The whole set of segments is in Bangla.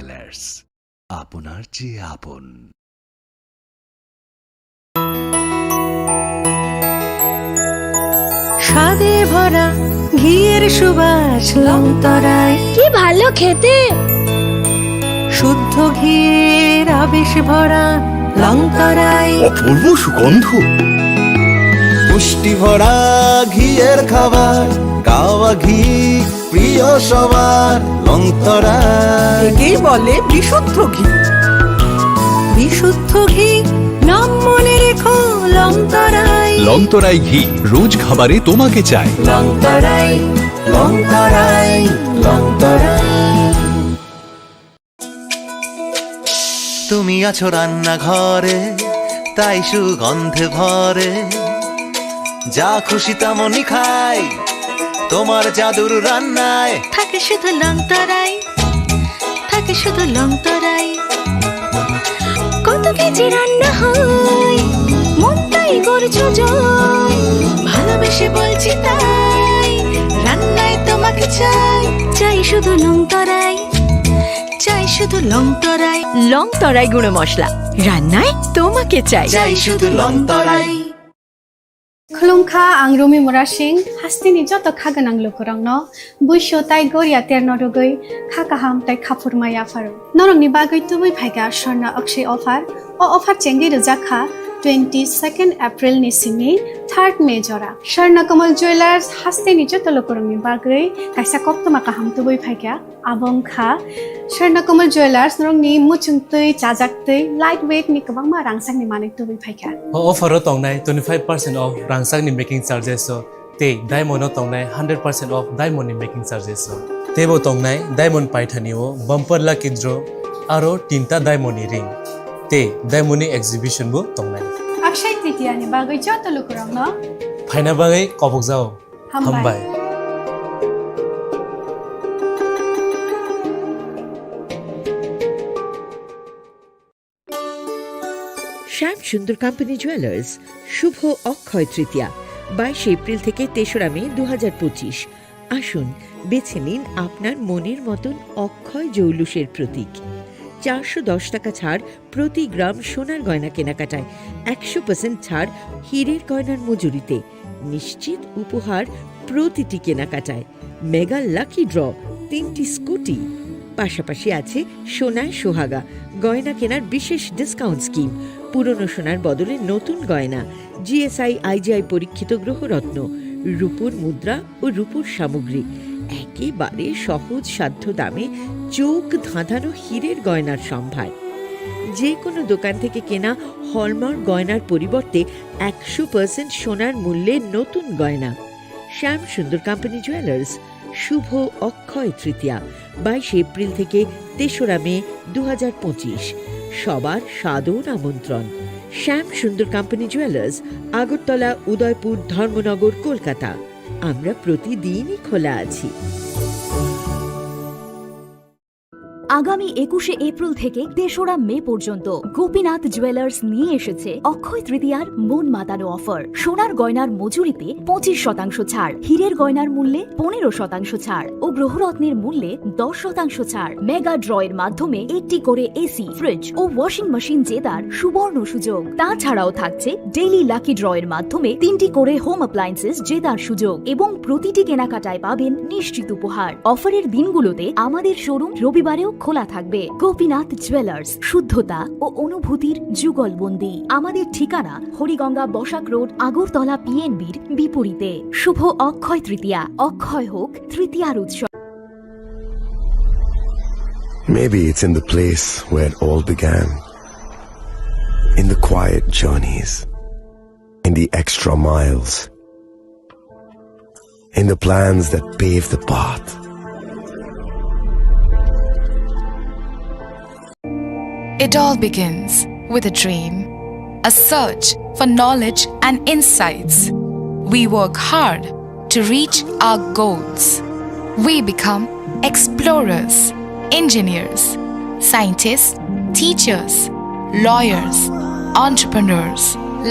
জুয়েলার্স, আপনার চেয়ে আপন। স্বাদে ভরা ঘিয়ের সুবাস লংতরায়, কি ভালো খেতে। শুদ্ধ ঘিয়ের আবেশ ভরা লংতরায়, অপূর্ব সুগন্ধ, পুষ্টি ভরা ঘিয়ের খাবার, গাওয়া ঘি প্রিয় সবার লংতরা। একেই বলে বিশুদ্ধ ঘি। বিশুদ্ধ ঘি নাম মনে রেখো লংতরায়। লংতরাই ঘি রোজ খাবারে তোমাকে চাই। লংতরায়, লংতরায়, লংতরায়। তুমি আছো রান্নাঘরে, তাই সুগন্ধে ভরে, যা খুশি তেমনই খাই তোমার জাদুর রান্নায়। থাকে শুধু লংতরায়, থাকে শুধু লংতরায়। কত কেজি রান্না হয়, মনটাই করছো জয়। ভালোবেসে বলছি তাই, রান্নায় তোমাকে চাই। চাই শুধু লংতরায়, চাই শুধু লংতরায়। লংতরাই গুঁড়ো মশলা, রান্নায় তোমাকে চাই। চাই শুধু লংতরায়। खुलुमखा आं रमि मुरा सिंह हास्तिनि जत खागोनां लोगोरांनो बुइसो ताइ गरिया तेरनो रुगै खाकाहाम ताइ खाफुरमाया फारो नरंनि बागै तुबै फाइगा स्वर्णा अक्षय अफार ओ अफार चेंगि रजाखा 22 एप्रिल नि सिमि 3 मे जरा स्वर्णा कमल ज्वेलर्स हास्तिनि जत लोगोरांनि बागै काइसा कप्तमा काहाम तुबै फाइगा आबंखा स्वर्णा कमल ज्वेलर्स नरंनि मुचुंतै चाजाक्तै लाइट वेट नि गोबां मा रांसांनि माने तुबै फाइगा अफारो तंनाय 25% ऑफ रांसांनि मेकिंग चार्जेस ते डायमंड तंनाय 100% ऑफ डायमंड नि मेकिंग चार्जेस तेबो तंनाय डायमंड पाइथानिओ बम्पर लाकी ड्र आरो 3टा डायमंड नि रिंग ते डायमंड नि एक्जिबिशन बो तंनाय अक्षय तृतीया नि बागै जत लोगोरांनो फाइना बागै कबक जाओ हामबाय। শ্যাম সুন্দর কোম্পানি জুয়েলার্স শুভ অক্ষয় তৃতীয়া 22 এপ্রিল থেকে 3রা মে 2025। আসুন বেছে নিন আপনার মনের মতন অক্ষয় জৌলুসের প্রতীক। 410 টাকা ছাড় প্রতি গ্রাম সোনার গয়না কেনাকাটায়, 100% ছাড় হীরের গয়নার মজুরিতে, নিশ্চিত উপহার প্রতিটি কেনাকাটায়, মেগা লাকি ড্র 3টি স্কুটি, পাশাপাশি আছে সোনায় সোহাগা গয়না কেনার বিশেষ ডিসকাউন্ট স্কিম, পুরনো সোনার বদলে নতুন গয়না, জিএসআই আইজিআই পরীক্ষিত গ্রহরত্ন, রূপোর মুদ্রা ও রূপোর সামগ্রী, একেবারে সহজ সাধ্য দামে চোখ ধাঁধানো হীরের গয়নার সম্ভার। যে কোনো দোকান থেকে কেনা হলমার্ক গয়নার পরিবর্তে 100% সোনার মূল্যে নতুন গয়না। শ্যাম সুন্দর কোম্পানি জুয়েলার্স শুভ অক্ষয় তৃতীয়া 22 এপ্রিল থেকে 3রা মে 2025। সবার সাদর আমন্ত্রণ। শ্যাম সুন্দর কোম্পানি জুয়েলার্স, আগরতলা, উদয়পুর, ধর্মনগর, কলকাতা। আমরা প্রতিদিনই খোলা আছি। আগামী 21 এপ্রিল থেকে 3রা মে পর্যন্ত গোপীনাথ জুয়েলার্স নিয়ে এসেছে অক্ষয় তৃতীয়ার মন মাতানো অফার। সোনার গয়নার মজুরিতে 25% ছাড়, হীরের গয়নার মূল্যে 15% ছাড় ও গ্রহরত্নের মূল্যে 10% ছাড়। মেগা ড্রয়ের মাধ্যমে একটি করে এসি, ফ্রিজ ও ওয়াশিং মেশিন জেতার সুবর্ণ সুযোগ। তাছাড়াও থাকছে ডেইলি লাকি ড্রয়ের মাধ্যমে 3টি করে হোম অ্যাপ্লায়েন্সেস জেতার সুযোগ এবং প্রতিটি কেনাকাটায় পাবেন নিশ্চিত উপহার। অফারের দিনগুলোতে আমাদের শোরুম রবিবারেও খোলা থাকবে। গোপীনাথ জুয়েলার্স, শুদ্ধতা ও অনুভূতির যুগলবন্দি। আমাদের ঠিকানা হরিগঙ্গা বসাক রোড, আগরতলা পিএনবির বিপরীতে। শুভ অক্ষয় তৃতীয়া, অক্ষয় হোক তৃতীয়ার উৎসব। Maybe it's in the place where it all began, in the quiet journeys, in the extra miles, in the plans that pave the path. It all begins with a dream, a search for knowledge and insights. We work hard to reach our goals. We become explorers, engineers, scientists, teachers, lawyers, entrepreneurs,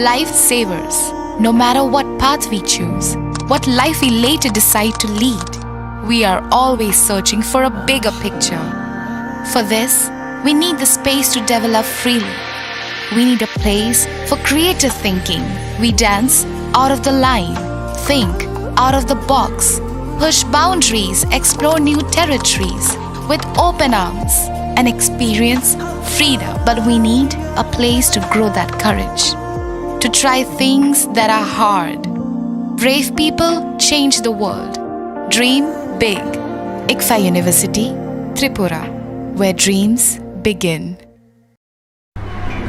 lifesavers. No matter what path we choose, what life we later decide to lead, we are always searching for a bigger picture. For this, we need the space to develop freely. We need a place for creative thinking. We dance out of the line, think out of the box, push boundaries, explore new territories with open arms and experience freedom. But we need a place to grow that courage, to try things that are hard. Brave people change the world. Dream big. ICFA University, Tripura, where dreams begin.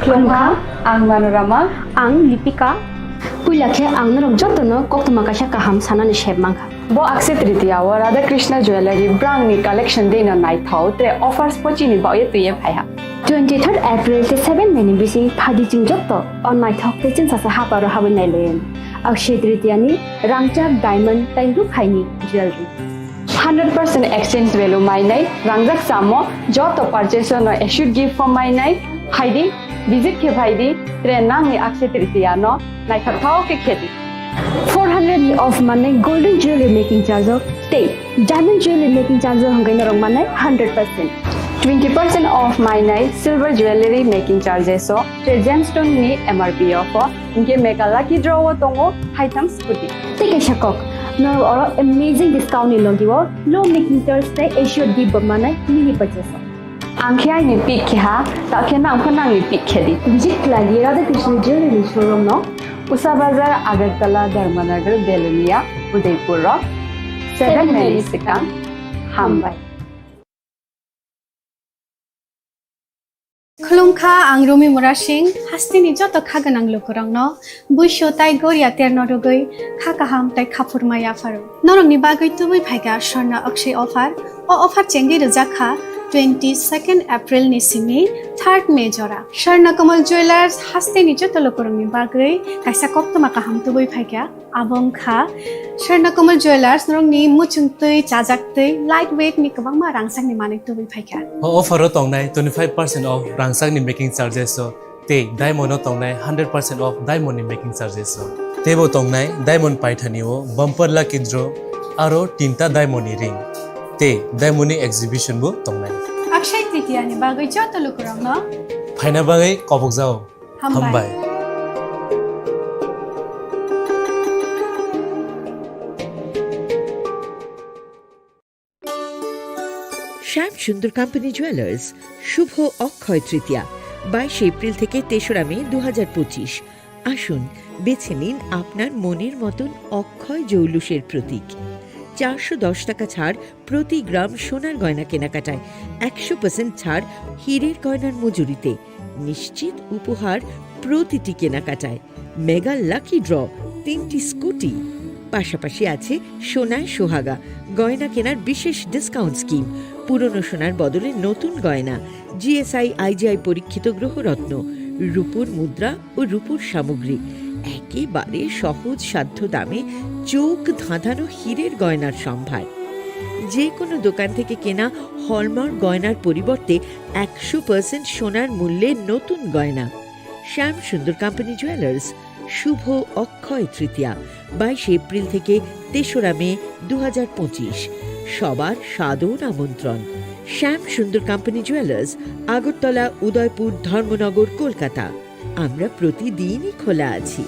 Klongkha, ang Manorama, ang Lipika. Pulakhe ang norok jotono koktuma kasha kaham sanani shebmangkha. Bo Akshaya Tritiya wa Radha Krishna Jewelry brand ni collection de na nai thau tre offers pochi ni ba ye tuye phaiha. 23rd April se 7 meni bisi phadi jing jotto on nai thok te chin sa haparo hawen nai len. Akshaya Tritiya ni rangchak diamond tai ru khaini jewelry. 100% exchange value mai nai rangjak samo joto purchase no should give for mai nai haidi visit ke bhaidi tre nang ni Akshaya Tritiya no nai thau ke kheti. 400 of money golden jewelry making charge of stay diamond jewelry making charge hangai norong manai 100%. 20% off my night silver jewelry making charges so tre gemstone ni MRP offer inke mega lucky draw tongo haitam scooty. Take a shakok. No or amazing discount ni logiwo low making charge stay assured di manai mini purchase. Angkhya ni pick kha ta khena angkhana ni pick khedi. Visit lagi Radha Krishna jewelry showroom no Usa Bazar Agartala Dharmanagar Belunia Udaipur 7 Melisikang Hambai. Klongkha ang Romi Murashing hastini joto khaganang lokorangno buisho tai goria ternodogoi khakaham tai khapurmaya faru norong ni bagoi tubui phaiga Sharna Akshay offer o offer chengi rejakha 22nd April ni simi 3rd May jora Sharna Kamal Jewelers hastini joto lokorang ni bagoi kaisa koptoma kaham tubui phaiga abongkha Sharna Kamal Jewelers norong ni muchungtui chajaktui lightweight ni kabangma rangsang ni manik tubui phaiga offer o tongnai 25% off rangsang ni making charges so te diamond o tongnai 100% off diamond ni making charges so tebo tongnai diamond paithani o bumper lucky draw aro tinta diamond ni ring te diamond ni exhibition bo tongnai Akshaya Tritiya ni bagoi joto lokorangno phaina bagai kobok jao hambai Shyam Sundar company jewellers Shubho Akshaya Tritiya 22 April থেকে 3রা মে 2025। আসুন বেছে নিন আপনার মনের মতন অক্ষয় জৌলুসের প্রতীক। 410 টাকা ছাড় প্রতি গ্রাম সোনার গয়না কেনাকাটায়, 100% ছাড় হীরের গয়নার মজুরিতে, নিশ্চিত উপহার প্রতিটি কেনাকাটায়, মেগা লাকি ড্র 3টি স্কুটি। পাশাপাশি আছে সোনায় সোহাগা গয়না কেনার বিশেষ ডিসকাউন্ট স্কিম, পুরনো সোনার বদলে নতুন গয়না, জিএসআই আইজিআই পরীক্ষিত গ্রহরত্ন, রূপোর মুদ্রা ও রূপোর সামগ্রী, একেবারে সহজ সাধ্য দামে চোখ ধাঁধানো হীরের গয়নার সম্ভার। যে কোনো দোকান থেকে কেনা হলমার্ক গয়নার পরিবর্তে 100% সোনার মূল্যে নতুন গয়না। শ্যাম সুন্দর কোম্পানি জুয়েলার্স শুভ অক্ষয় তৃতীয়া 22 এপ্রিল থেকে 3রা মে 2025। সবার সাদর আমন্ত্রণ। শ্যাম সুন্দর কোম্পানি জুয়েলার্স, আগরতলা, উদয়পুর, ধর্মনগর, কলকাতা। আমরা প্রতিদিনই খোলা আছি।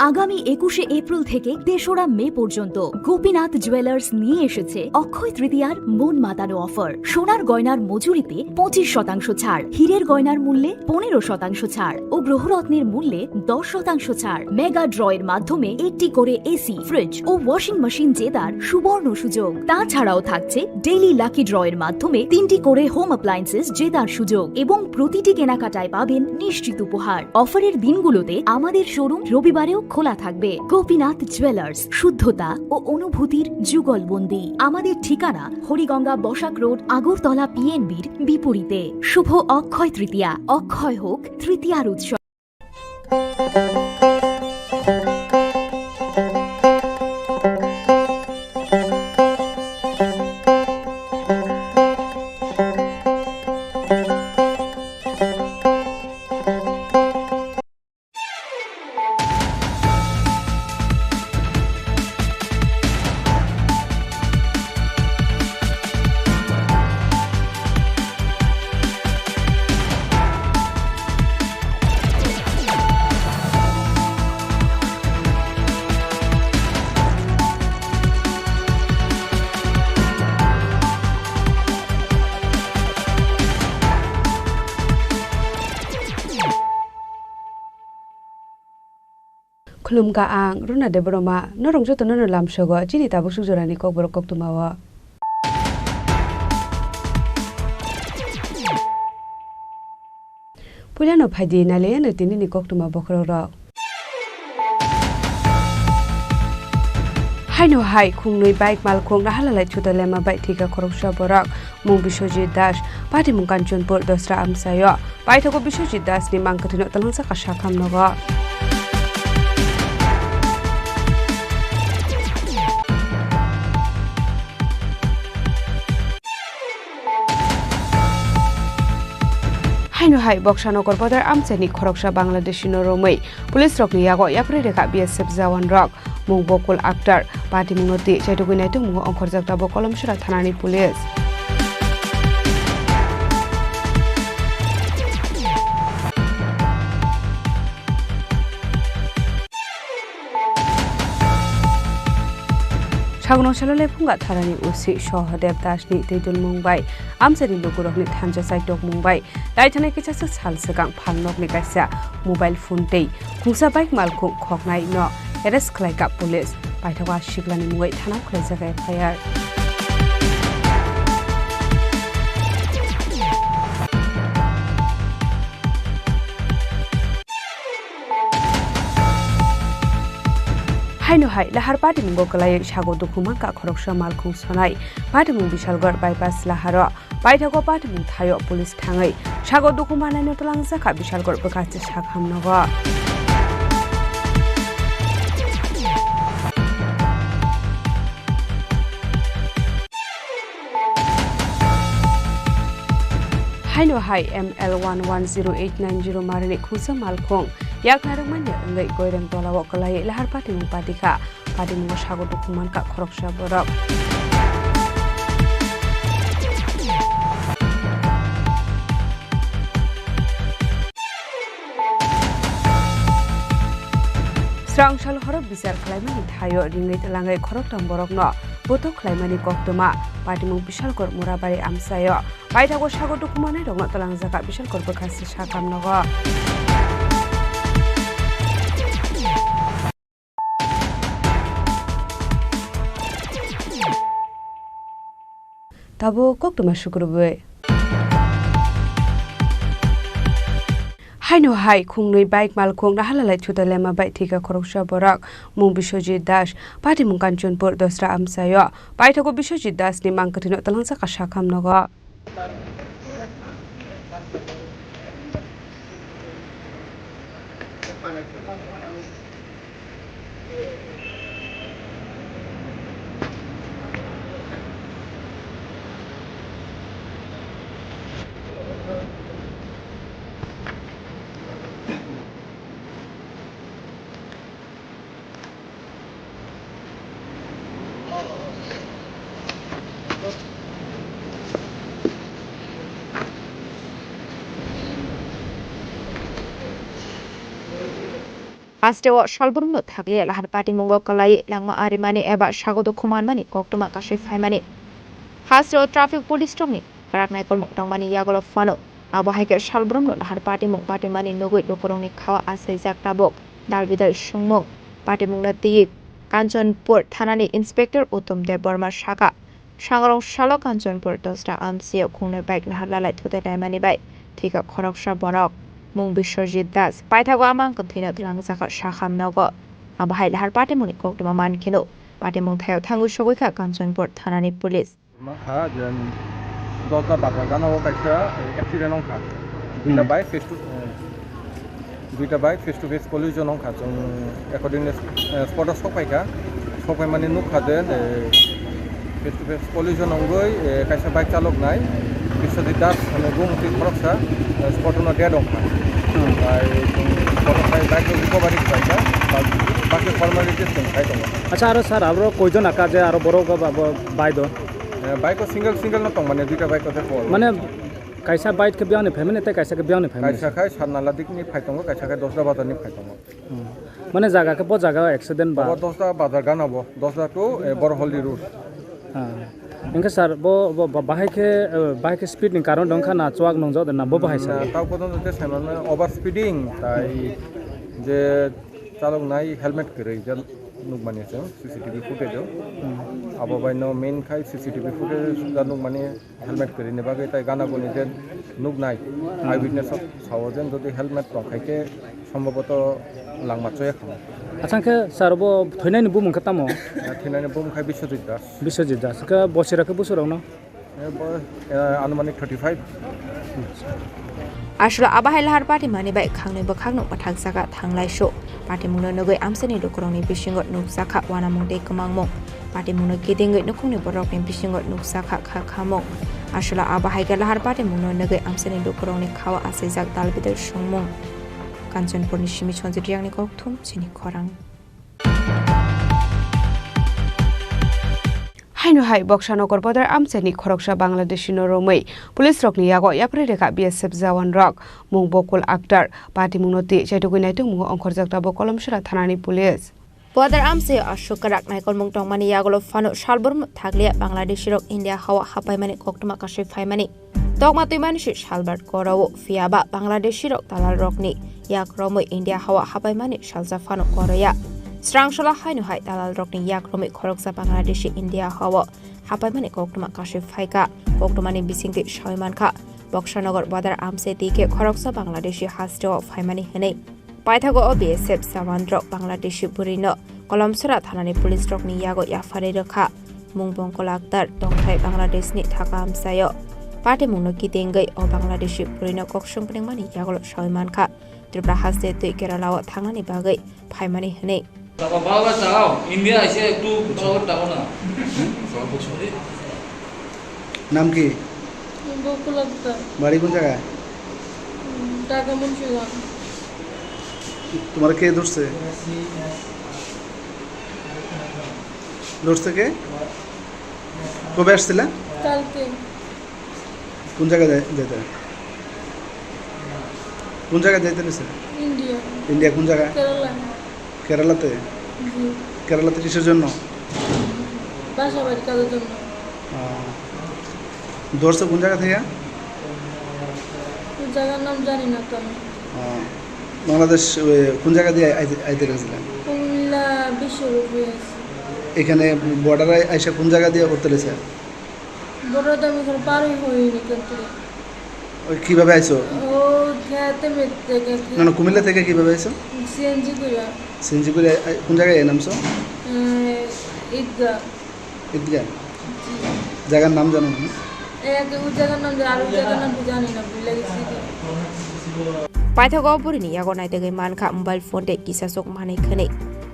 আগামী 21শে এপ্রিল থেকে 3রা মে পর্যন্ত গোপীনাথ জুয়েলার্স নিয়ে এসেছে অক্ষয় তৃতীয়ার মন মাতানো অফার। সোনার গয়নার মজুরিতে 25% ছাড়, হীরের গয়নার মূল্যে 15% ছাড় ও গ্রহরত্নের মূল্যে 10% ছাড়। মেগা ড্রয়ের মাধ্যমে একটি করে এসি, ফ্রিজ ও ওয়াশিং মেশিন জেতার সুবর্ণ সুযোগ। তাছাড়াও থাকছে ডেইলি লাকি ড্রয়ের মাধ্যমে 3টি করে হোম অ্যাপ্লায়েন্সেস জেতার সুযোগ এবং প্রতিটি কেনাকাটায় পাবেন নিশ্চিত উপহার। অফারের দিনগুলোতে আমাদের শোরুম রবিবারেও খোলা থাকবে। গোপীনাথ জুয়েলার্স, শুদ্ধতা ও অনুভূতির যুগলবন্দি। আমাদের ঠিকানা হরিগঙ্গা বসাক রোড, আগরতলা পিএনবির বিপরীতে। শুভ অক্ষয় তৃতীয়া, অক্ষয় হোক তৃতীয়ার উৎসব। खुलुमगा आं रुना देबरमा नरंग जतो ननो लामसगो चिनि ताबु सुजरानि कक बरक कक तुमावा पुलानो फाइदि नाले न तिनि नि कक तुमा बखरो र हाइनो हाइ खुंनै बाइक मालखों नाहालालाय छुतलेमा बाइक थिका खरकसा बरक मुं बिश्वजित दास पार्टी मुं कांचनपुर दसरा आमसायो पाइथको बिश्वजित दास नि मांकथिनो तलंसा काशा खामनगो हाइनो हाइ बक्सा नगर बदर आमसेनि खरकसा बांलादेशी नरमै पुलिस रकनि यागो याप्रे रेखा बीएसएफ जवान रक मुं बकुल आक्टर पार्टी मुंगति चैटुगुनायतु मुं अंखरजाक्ता बकलमसरा थानानि पुलिस सागनो सालले फुंगा थारानि उसी सहदेव दासनि दैदुल मुंबाइ आमसेनि लोगुरकनि थानजा साइटक मुंबाइ दाइथानाय किसासो सालसगां फालनकनि गायसा मोबाइल फोन दै खुंसा बाइक मालखौ खकनाय न एरेस्ट खालायगा पुलिस बाइथवा शिगलानि मुङै थाना खलायजागा एफआइआर हाइनो हाइ लाहार पार्टी मुंगो कलाय सागो दुखुमा का खरकसा मालखौ सनाय पार्टी मुं बिशालगढ़ बाइपास लाहार बाइथागो पार्टी मुं थायो पुलिस थाङै सागो दुखुमा नायनो तलांजाखा बिशालगढ़ बखासे साखामनगो हाइनो हाइ ML110890 मारिनि खुसा मालखं याकनारंमान यांगै गोयरें तलाव कलाय लाहार पार्टी मुं पार्टीखा पार्टी मुं सागो दुखुमान का खरकसा बरक स्रांसाल हरब बिचार खालायमानि थायो रिङै तलाङै खरकथाम बरकन बोतो खालायमानि कक्तमा पार्टी मुं बिशालगढ़ मुराबारि आमसायो बाइथागो सागो दुखुमानाय रंनो तलांजाका बिशालगढ़ बखासे साखामनगो ताबो कक्तमा शुक्रबे हाइनो हाइ खुंनै बाइक मालखों नाहालालाय छुतलेमा बाइक थिका खरकसा बरक मुं बिश्वजित दास पार्टी मुं कांचनपुर दसरा आमसायो बाइथको बिश्वजित दास नि मांकथिनो तलंसा काशा खामनगो Astewa shalburno thage lahar party mungo kalai langma arimani eba sagodo khumanmani koktuma kashe faimani Hastewa traffic police tongni karaknai kolmok tongmani yagolo fano abahaike shalburno lahar party mung party mani nogoi lokorongni khawa asai jaktabok dalbidal sungmung party mungna ti Kanchanpur thanani inspector Uttam Dev Burma shaka sangrong shalo Kanchanpur dosra amsio khungnai bike lahar lalai thudai daimani bai thika khoroksa borok मुं बिश्वजित दास पाइथागो आमां कन्थिना तलांजाका साखामनगो आबाहाय लाहार पार्टी मुनि कोक्तमा मानखिनो पार्टी मुं थायो थांगु सगैखा कांचनपुर थानानि पुलिस माखा जेन दलता बागा गानाव कायसा एक्सिडेन्ट अंखा दुइटा bike face to face collision अंखा जों एकर्डिंग स्पटआव सफाय माने नुखादो फेस टू फेस कलिजन अंगै कायसा बाइक चालक नाय बिश्वजित दास होनो गुमति खरकसा स्पटआव डेड अंखा अच्छा सर अब कयजन आका जे आरो बरो बाइक बाइक सिंगल न तंग माने दुइटा बाइक माने कैसा बाइक के बियावनि फेमिनि ते कैसा के बियावनि फेमिनि कैसा खाय सारनाला दिकनि फाइतंग कैसा खाय 10टा बाजारनि फाइतंग माने जागा के ब जागा एक्सीडेंट बा 10टा बाजार गानाबो 10टा तो बरहलि रोड इनके सर बो बाहाय के स्पीड नि कारण दंखा ना चवाक नंजो ना बो बाहाय सर ताव पदन ते सामान ओभार स्पीडिंग ताई जे चालक नाय हेलमेट गरै जा नुकमानि जों सीसीटीवी फुटेजाव आबाबाय न मेन खाय सीसीटीवी फुटेज जा नुकमानि हेलमेट गरैनि बागै ताय गानागनि जे नुकनाय आइ विटनेस सावजेन जदि हेलमेट दंखायके सम्भवत लांमाचय खाम आसांखे सार बो थैनायनि बुम खतामो थैनायनि बुम खाय बिश्वजित दास का बोसोराखै बोसोरावनो आनुमानिक 35 आसला आबाहाय लाहार पार्टी मानि बाय खांनै बखांनो पथांसागा थांलाय शो पार्टी मुंनो नगै आमसेनि दुखरंनि बिसिंग नुकसाखा वाना मुंदे कमांमो पार्टी मुंनो किदेंगै नखुंनि बरकनि बिसिंग नुकसाखा खाखामो आसला आबाहाय गा लाहार पार्टी मुंनो नगै आमसेनि दुखरंनि खावा आसैजाक दालबिदर सुंमो काঞ্চনপুরनि सिमि सनजिरियांनि गौथुम चिनि खरां हाइनुहाय बक्सानगर बदर आमसेनि खरकसा बांलादेशी नरमै पुलिस रकनि यागो याप्रे रेखा बीएसएफ जवान रक मुं बकुल आक्तार पार्टी मुंनति चैतुगुनाय तुंग मुंग अंखर जगदाबो कलमसरा थानानि पुलिस बदर आमसे अशोकराक नायकल मुंग टंगमानि यागलो फानो सालबुर थागलिया बांलादेशी रक इंडिया हावा हापायमानि कोक्तमा काशे फायमानि तगमा तुइमानिसि सालबार करावो फियाबा बांलादेशी रक तालाल रकनि याक्रमै इंडिया हावा हापायमानि सालजा फानो करया स्रांसला हाइनुहाय दालाल रकनि याक्रमै खरकसा बांलादेशी इंडिया हावा हापायमानि कोक्तमा काशे फायका कोक्तमानि बिसिंति सयमानखा बक्सानगर बदर आमसे दिके खरकसा बांलादेशी हास्टेव फायमानि हनै पाइथागो बीएसएफ जवान रक बांलादेशी बुरिनो कलमसरा थानानि पुलिस रकनि यागो याफारे रखा मुं बंकल आक्तार दंथाय बांलादेशनि थाका आमसायो पार्टी मुंनो किदेंगै ओ बांलादेशी बुरिनो कोक्संपनिंमानि यागो सयमानखा त्रिपुरा हास्ते तुइ केरलाव थांनानि बागै फायमानि हनै नाम की बाड़ी कौन जगह तुम्हारा के दूर से के कब आसছিলা কোন জায়গা যেতে কোন জায়গা যেতে নিছে ইন্ডিয়া কোন জায়গা কেরালাতে কেরালাতে কিসের জন্য বাসাবাড়ি কাজের জন্য দৌড়ছে কোন জায়গা থেকে কোন জায়গার নাম জানি না তো আমি বাংলাদেশ কোন জায়গা দিয়ে আইতে গেছিলেন কুমিল্লা বিশ্বরূপে এখানে বর্ডারে আইসা কোন জায়গা দিয়ে উঠতে লেছে বড়টা আমি এখন পারই হইনি কিন্তু ওই কিভাবে আইছো ও খেতে মেতে না কুমিল্লা থেকে কিভাবে আইছো সিএনজি করে কোন জায়গায় নামছো ঈদগাহ জায়গার নাম জানো না ওই জায়গার নাম আর ওই জায়গার নাম জানি না ভুলে গেছি पाइथागो बुरिनि यागो नायदगै मानखा मोबाइल फोन दे किसासक मानै खनै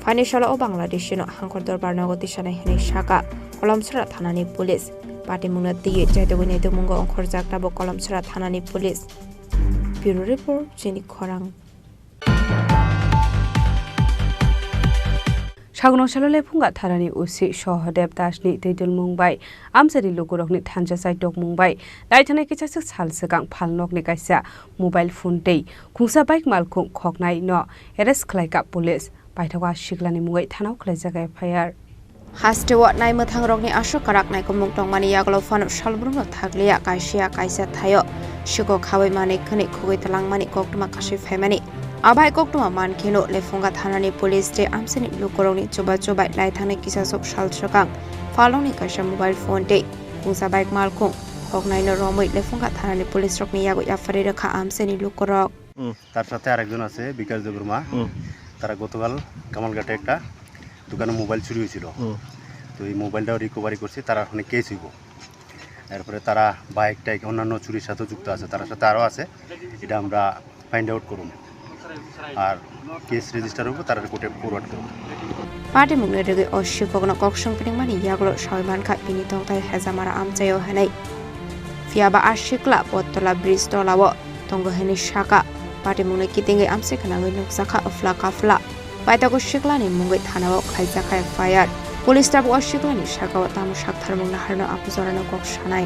फाइनेशाल ओ बांलादेशनो हांखर दरबार नगति सानाय हनै शाखा कलमसरा थानानि पुलिस पार्टी मुंनो दिये जायदगै नेदो मुंगो अंखर जागदाबो कलमसरा थानानि पुलिस ब्यूरो रिपोर्ट चिनि खरां सागनसालले फुंगा थारानि उसी सहदेव दासनि दैदुल मुंबाय आमसारि लोगोरकनि थानजा साइटक मुंबाय लाइथानाय किसासक सालसगां फालनकनि कायसा मोबाइल फोन दै खुंसा बाइक मालखौ खगनाय न एरेस्ट खालायका पुलिस बायथावा शिगलानि मुङै थानाव खालायजागा एफआईआर हास्टेव नायमथां रकनि आशकाराक नायको मुंटंमानि यागलो फानो सालब्रुनो थागलिया कायसा थायो शिको खावै माने खनै खुगै तलांमानि कोक्तमा काशि फायमानि आबाय कोक्तमा मानखेनो लेफुंगा थानानि पुलिस रे आमसेनि लोकरंनि चोबा लाइथांनि किसासक सालसगां फालंनि कायसा मोबाइल फोन दे खुंसा बाइक मालखौ खगनायनो रमै लेफुंगा थानानि पुलिस रकनि यागो याफारे रखा आमसेनि लोकरक তার সাথে আরেকজন আছে বিকাশ দেববর্মা তারা গতকাল কামালঘাটে একটা দোকানে মোবাইল চুরি হয়েছিল তো এই মোবাইলটাও রিকভারি করছে তারা ওখানে কেস হইব এরপরে তারা বাইকটাই অন্যান্য চুরির সাথে যুক্ত আছে তার সাথে আরও আছে এটা আমরা ফাইন্ড আউট করব আর কেস রেজিস্টার হইব তারা কোর্টে ফরওয়ার্ড করব पार्टी मुंगले रेगे अशिकगनो कक्संपनिं मानि यागलो सयमानखा बिनि तंथाय हेजामारा आमचायो हनै फियाबा आशिकला बत्तला ब्रिज तलाव तंगो हनै शाका पार्टी मुंगले कितेंगै आमसे खनाङै नुकसाखा अफ्ला काफला पाइतागो शिकलानि मुंगै थानाव खायजाखा एफआईआर पुलिस ताबो अशिकलानि शाकाव तामु साकथार मुंना हारनो आपुजरानो कक्सानाय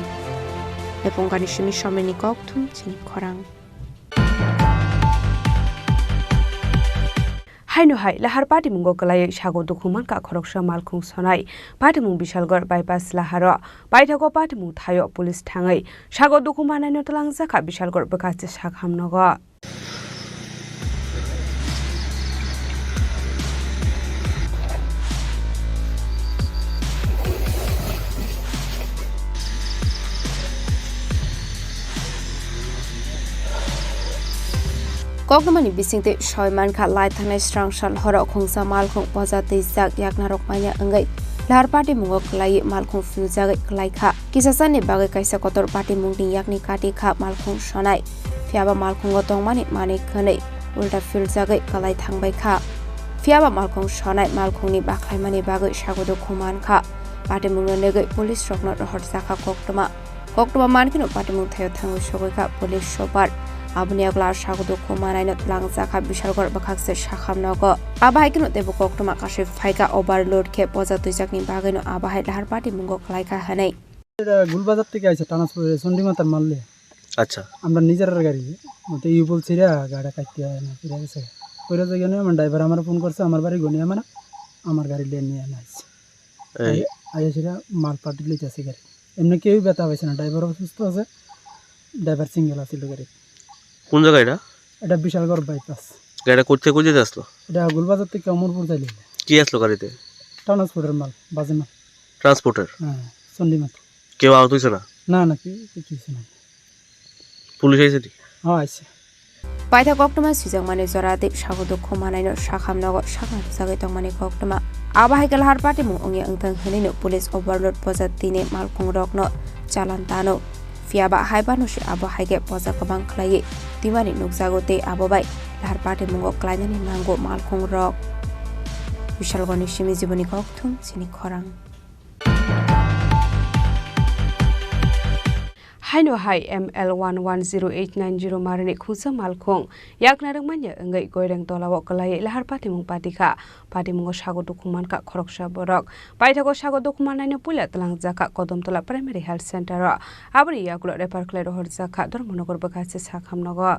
लेफंगानि सिमि समनि कक्थुम चिनि खरां हाइनुहाय लाहार पार्टी मुंगो गलाय सागो दुखुमान का खरकसा मालखुं सनाय पार्टी मुं बिशालगढ़ बाइपास लाहार बाइथागो पार्टी मुं थायो पुलिस थाङै सागो दुखुमानायनो तलांजाखा बिशालगढ़ बकासे साखामनग Koknamani bisingte soiman kha lai thangnai strangshal horo khungsa malkhung pojatei jak yakna rokmanya angai lahar party mungo klai malkhung fujagai klai kha kisasani bagai kaisa kotor party mungting yakni kati kha malkhung sonai fiaba malkhung tongmani mani khanai ulta filjagai klai thangbai kha fiaba malkhung sonai malkhungni baklaimani bagai sagodo khuman kha party mungno negai police rokno rohor jaka koktoma mankino party mung thayo thangu sogoi kha police sobar abuni agla sagodo khumanai langja kha bishalgor bakhakse sakhamnago abahaikino debo koktoma kashe phaika overload khe pojatoi jakni bagino abahai lahar party mungo khlai kha hanai এটা গুলবাজার থেকে আইছে ট্রান্সপোর্ট চন্ডিমাতার মারলে আচ্ছা আমরা নিজের গাড়ি মতে ইউ বলছি রে গাড়ি কাটতে হয় না ফিরে গেছে কইরা জায়গা নিয়ে আমার ড্রাইভার আমার ফোন করছে আমার বাড়ি গনি আমার গাড়ি নিয়ে আনাইছে আইসিরা মাল পার্টি লইতেছে গাড়ি এমনি কেউ ব্যথা পাইছে না ড্রাইভার অসুস্থ আছে ড্রাইভার সিঙ্গেল আছিল গাড়ি কোন জায়গা এটা এটা বিশালগড় বাইপাস গাড়িটা করতে যেতে আসলো এটা গুলবাজার থেকে অমরপুর যাইলে কি আসলো গাড়িতে ট্রান্সপোর্টের মাল বাজে মাল ট্রান্সপোর্টার হ্যাঁ চন্ডিমাতা কেউ আহত হয়েছে না না না কিছু হয়েছে না পুলিশ আইছে হ্যাঁ আইছে paitha koktoma sijangmani jorate sagodo khumanaino sakhamnago sakna jagai tongmani koktoma abahai lahar party mung ongi angthang hanino police overload pojatine malkhung rokno chalan tano fiaba haibanu si abahai ge poja kabang khlai timani nukjagote abobai lahar party mungo klainani nango malkhung rok bishalgoni simi jiboni kokthum chini khorang Haino hai ML110890 marani khusa malkhong yaknarang manya angai goirang tolawo kalai lahar pati mung patika pati mungo sago dokuman ka khoroksa borok paithago sago dokuman naino pula talang jaka kodom tola primary health center abri yakulo refer klai rohor jaka dormonogor bakase sakhamnago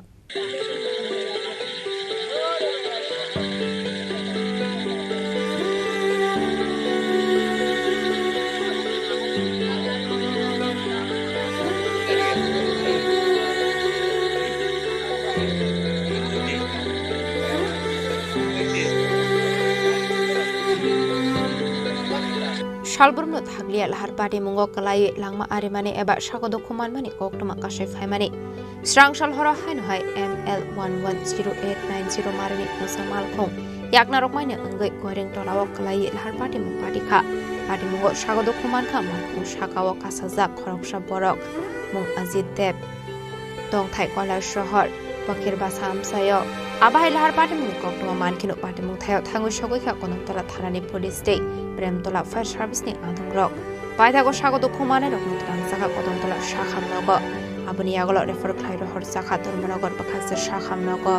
Shalburno thaglia lahar party mungo kalai langma arimani eba sagodo khumanmani koktoma kashe phaimani strangshal hora haino hai ML110890 marani khusa malkhong yakna rokmaina angai goireng tolawo kalai lahar party mung party mungo sagodo khuman kha malkhong sakawo kasajak khoroksa borok mung Ajit Deb tongthai kolar shohor bakir basam sayo abahai lahar party mung koktoma mankino party mung thayo thangu sogoi kha konamtala tharani police day Premtola Fire Service ni adung rok paithago sagodo khumane rok nutang jaka kodontola sakhamnago abuni agolo refer khlai rohor jaka dormonogor bakhase sakhamnago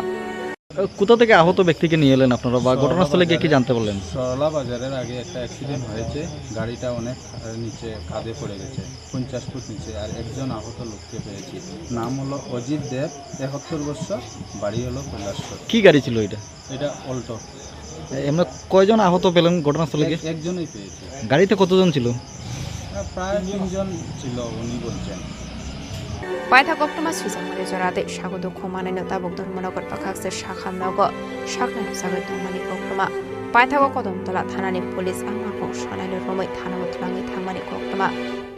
কোথা থেকে আহত ব্যক্তিকে নিয়ে এলেন আপনারা বা ঘটনাস্থলে গিয়ে কি জানতে পারলেন সরলা বাজারের আগে একটা অ্যাক্সিডেন্ট হয়েছে গাড়িটা অনেক নিচে কাঁধে পড়ে গেছে 50 ফুট নিচে আর একজন আহত লোককে পেয়েছি নাম হলো অজিত দেব 71 বছর বাড়ি হলো কৈলাসপুর কি গাড়ি ছিল এটা অল্টো এমনি কয়জন আহত পেলেন ঘটনাস্থলে গিয়ে একজনই পেয়েছি গাড়িতে কতজন ছিল প্রায় 3 জন ছিল উনি বলছেন paitha koktoma sijangmani jorate sagodo khumanaino tabok dormonogor bakhakse sakhamnago sakna jagai tongmani koktoma paithago kodamtola thanani police amalkhong sonailo romoi thana utlangi thangmani koktoma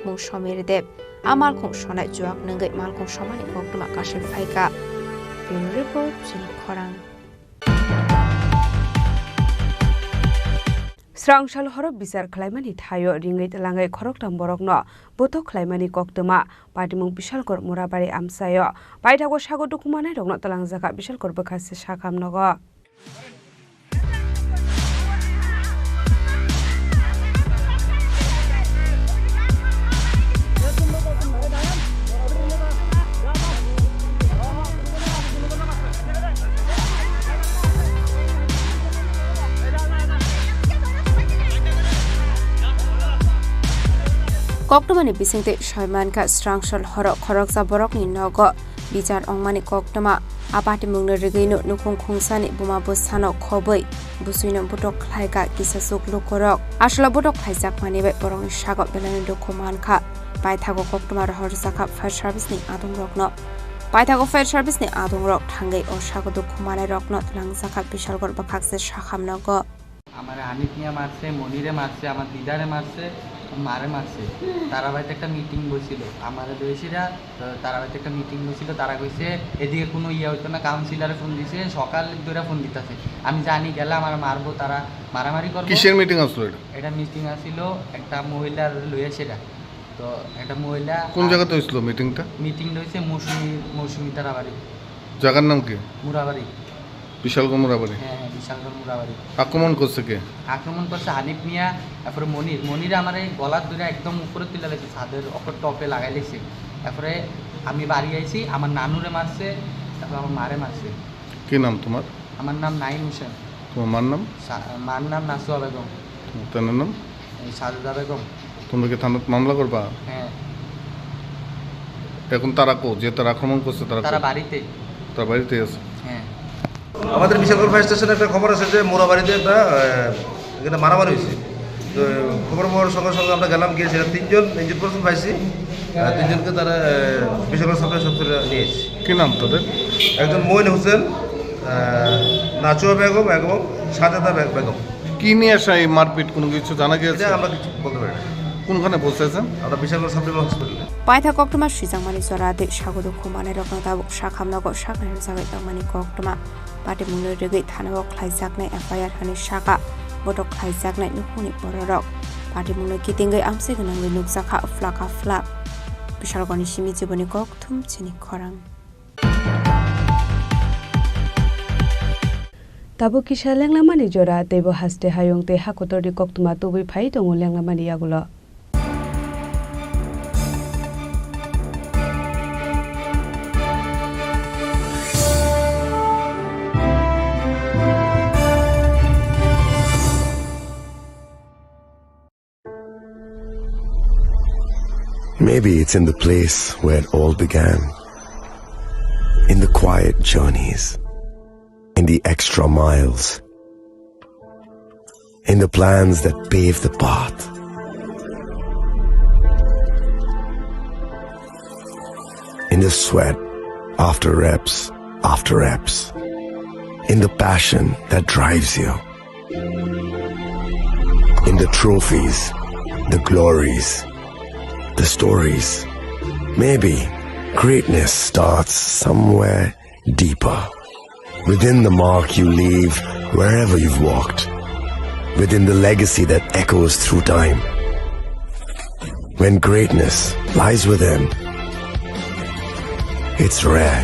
mung Samir Deb amalkhong sonai juak nungai malkhong somani koktoma kashe phaika bureau report chini khorang Strangshal horo bisar khlaimani thayo ringai talangai khoroktam borokno boto khlaimani koktoma patimung bishalkor murabari amsayo paithago sago dokumanai rokno talangjaka bishalkor bakhase sakhamnago Koktomani bisingte soiman ka strangshal horo khoroksa borokni nogo bichar ongmani koktoma apati mungno rigaino nukhung khungsani buma bosano khoboi busuino butok khlaika kisasuk lukorok asla butok khaijak mani bai borongni sago belani dokuman kha paithago koktoma rohor jaka fire service ni adung rokno paithago fire service ni adung rok thangai o sago dokumanai rokno langjaka bishalgor bakakse sakhamnago আমার হানিফ মিয়া মারছে মনিরে মারছে আমার দিদারে মারছে মারে মারছে তারা বাড়িতে একটা মিটিং বসছিল আমার দোষীরা তারা বাড়িতে একটা মিটিং বসছিল তারা কইছে এদিকে কোনো ইয়ে হইতো না কাউন্সিলারে ফোন দিছে সকাল ধরে ফোন দিতেছে আমি জানি গেলে আমার মারবো তারা মারামারি করবো কিসের মিটিং আসলো এটা মিটিং আসছিল একটা মহিলার লইয়া সেটা তো একটা মহিলা কোন জায়গাতে হয়েছিল মিটিংটা হয়েছে মৌসুমি তারা বাড়ি জায়গার নাম কি মুরাবাড়ি বিশালগড় মুরাবাড়ি হ্যাঁ বিশালগড় মুরাবাড়ি আক্রমণ করছে কে আক্রমণ করছে হানিফ মিয়া তারপরে মনির আমার এই গলার ধরে একদম উপরে তুলে লেগেছে ছাদের ওপর টপে লাগাই লেগেছে তারপরে আমি বাড়ি আইছি আমার নানুরে মারছে তারপরে আমার মারে মারছে কি নাম তোমার আমার নাম নাইম হোসেন তোমার মার নাম নাসুয়া বেগম তার নাম সাজুদা বেগম তোমরা কি থানাত মামলা করবা হ্যাঁ এখন তারা কো যে তারা আক্রমণ করছে তারা বাড়িতে আছে হ্যাঁ আমাদের বিশালগড় ফায়ার স্টেশনে একটা খবর আছে যে মোরাবাড়িতে একটা এখানে মারামারি হয়েছে তো খবর পাওয়ার সঙ্গে সঙ্গে আমরা গেলাম গিয়ে সেটা 3 জন ইঞ্জিন পার্সন পাইছি 3 জনকে তারা বিশালগড় সরকারি হাসপাতালে নিয়ে এসেছে কি নাম তাদের একজন মইন হোসেন নাচুয়া বেগম এবং সাজাদা বেগম কি নিয়ে আসা এই মারপিট কোনো কিছু জানা গিয়েছে আমরা কিছু বলতে পারি না কোনখানে বসেছেন আমরা বিশালগড় সাব হসপিটালে পাইথা কক্টমা শ্রীজাংমানি জরাতে সাগদু খুমানে রকনতাবু সাখামনগর সাকনাय जाबाय तांमानि कक्टमा पाटे मुंगै रेगै थानायाव ख्लायजाकनाय एफआईआर हानि साका बटक ख्लायजाकनाय नुहुनि बररक पाटे मुंगै कितिंगै आमसे गोनांगै नुकजाखा फ्लाका फ्लाक बिशालगड़नि सिमि जीवनि कक्थुम चिनि खरां Tabu kisah lenglamani jora tebo haste hayong te hakotor di koktuma tubuy phai tongo lenglamani yagulo. Maybe it's in the place where it all began. In the quiet journeys. In the extra miles. In the plans that pave the path. In the sweat after reps. In the passion that drives you. In the trophies, the glories, the stories. Maybe greatness starts somewhere deeper. Within the mark you leave wherever you've walked. Within the legacy that echoes through time. When greatness lies within, it's rare,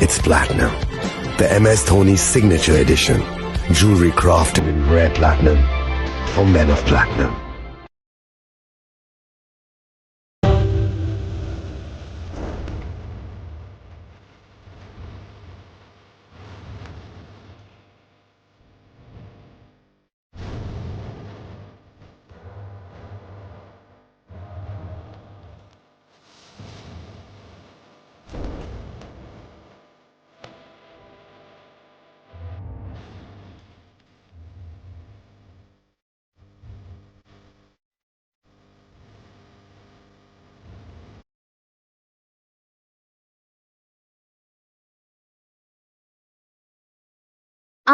it's platinum. The MS Dhoni Signature Edition. Jewelry crafted in rare platinum for men of platinum.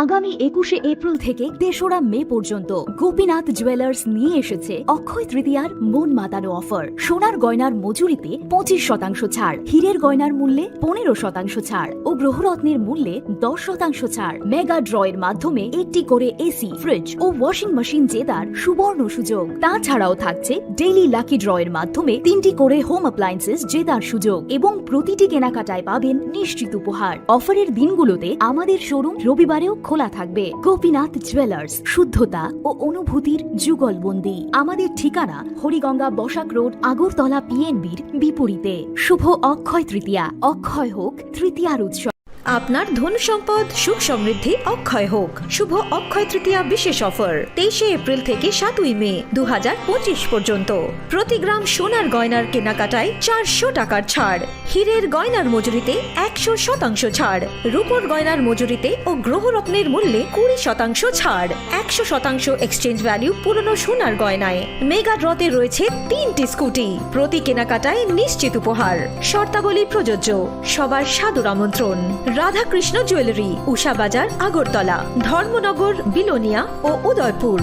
আগামী 21শে এপ্রিল থেকে ৩রা মে পর্যন্ত গোপীনাথ জুয়েলার্স নিয়ে এসেছে অক্ষয় তৃতীয়ার মন মাতানো অফার। সোনার গয়নার মজুরিতে 25% ছাড়, হীরের গয়নার মূল্যে 15% ছাড় ও গ্রহরত্নের মূল্যে 10% ছাড়। মেগা ড্রয়ের মাধ্যমে 8টি করে এসি, ফ্রিজ ও ওয়াশিং মেশিন জেতার সুবর্ণ সুযোগ। তাছাড়াও থাকছে ডেইলি লাকি ড্রয়ের মাধ্যমে 3টি করে হোম অ্যাপ্লায়েন্সেস জেতার সুযোগ এবং প্রতিটি কেনাকাটায় পাবেন নিশ্চিত উপহার। অফারের দিনগুলোতে আমাদের শোরুম রবিবারেও খোলা থাকবে। গোপীনাথ জুয়েলার্স, শুদ্ধতা ও অনুভূতির যুগলবন্দি। আমাদের ঠিকানা হরিগঙ্গা বসাক রোড, আগরতলা পিএনবির বিপরীতে। শুভ অক্ষয় তৃতীয়া, অক্ষয় হোক তৃতীয়ার উৎসব। আপনার ধন সম্পদ সুখ সমৃদ্ধি অক্ষয় হোক। শুভ অক্ষয় তৃতীয়া বিশেষ অফার 23শে এপ্রিল থেকে 7ই মে 2025 পর্যন্ত। প্রতি গ্রাম সোনার গয়নার কেনাকাটায় 400 টাকার ছাড়, হীরের গয়নার মজুরিতে 100% ছাড়, রূপোর গয়নার মজুরিতে ও গ্রহরত্নের মূল্যে 20% ছাড়, 100% এক্সচেঞ্জ ভ্যালু পুরনো সোনার গয়নায়। মেগা ড্রতে রয়েছে 3টি স্কুটি, প্রতি কেনাকাটায় নিশ্চিত উপহার। শর্তাবলী প্রযোজ্য। সবার সাদর আমন্ত্রণ। রাধাকৃষ্ণ জুয়েলারি, উষা বাজার, আগরতলা, ধর্মনগর, বিলোনিয়া ও Udaipur.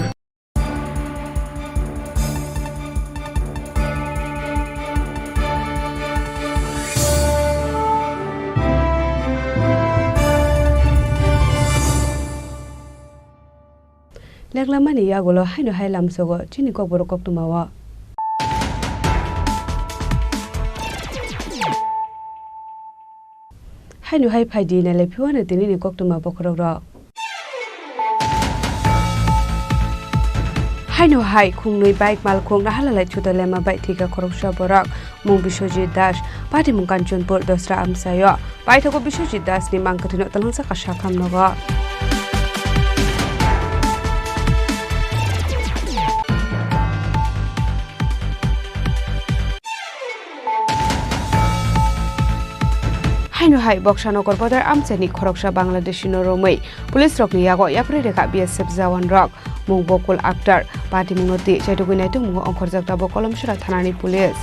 teklamani yagolo haino hailam sogo chini ko boro kok tumawa haino hai phaidi na le phiwana tini ni kok tuma bokrok ro haino hai khungnui bike mal khong na halalai chutale ma bai thika khoroksa borak mung Biswajit Das pati mung Kanchanpur dosra amsayo bai thako Biswajit Das ni mangkathino talangsa ka shakham nogo haino hai Boksanogor bodar amchani khoroksa Bangladeshi noromei police rok ni yago yapre rekha BSF jawan rok mung Bokul Akhtar pati mung noti chaitugui naitu mung ongkhorjakta bo kolomsura thanani police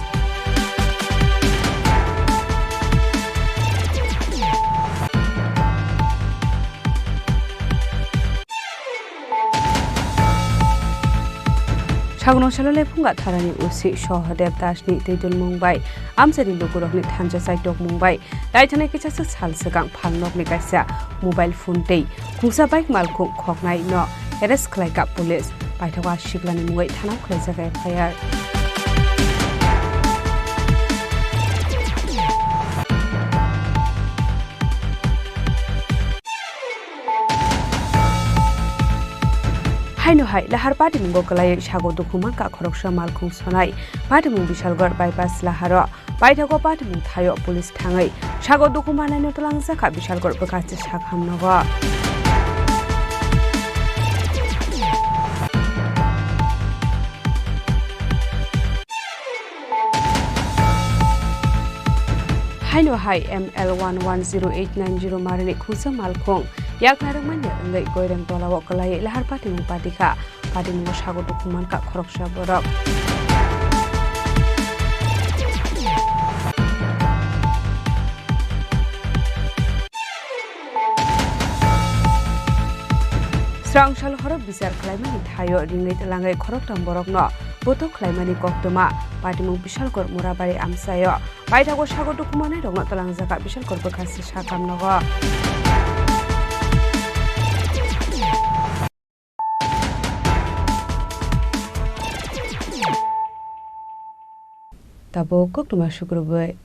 Sagno salole phunga tharani usi Sahadev Das ni teidul Mumbai amsani logurok ni thanja saitok Mumbai daithane kichasa sal segang phalnok ni kaisa mobile phone tei khungsa bike malkhung khoknai no arrest khlaika police paithawa shiblani mungai thana khlaijaka FIR haino hai lahar pati mungo kalai sago dukhuma ka khoroksa malkhung sonai pati mung Bishalgarh bypass laharo paithago pati mung thayo police thangai sago dukhuma naino talangsa kha Bishalgarh bakasi shakham nogo haino hai ML110890 marini khungsa malkhung yaknarang manya ngai goirang tolawo kalai lahar pati mung sago dukuman ka khoroksa borok Srangsal horok bisar khlaimani thayo ringai talangai khoroktam borok no botok khlaimani koktoma pati mung Bishalgarh Murabari amsayo paithago sago dukumanai rokno talangjaka Bishalgarh bakasi shakham nogo tabo koktuma shukrubai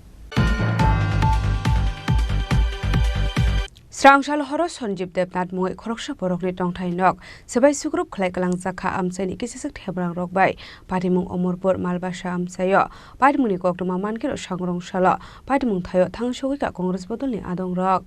Srangsal horo Sanjeev Debnath mungai khoroksa borokni tongthai nok sebai sugrup khlai kalangjaka amsaini kisasak thebrang rokbai pati mung Omorpur Malbasa amsayo pati mungni koktuma mankero sangrong sala pati mung thayo thangsogoi ka Congress bodolni adong rok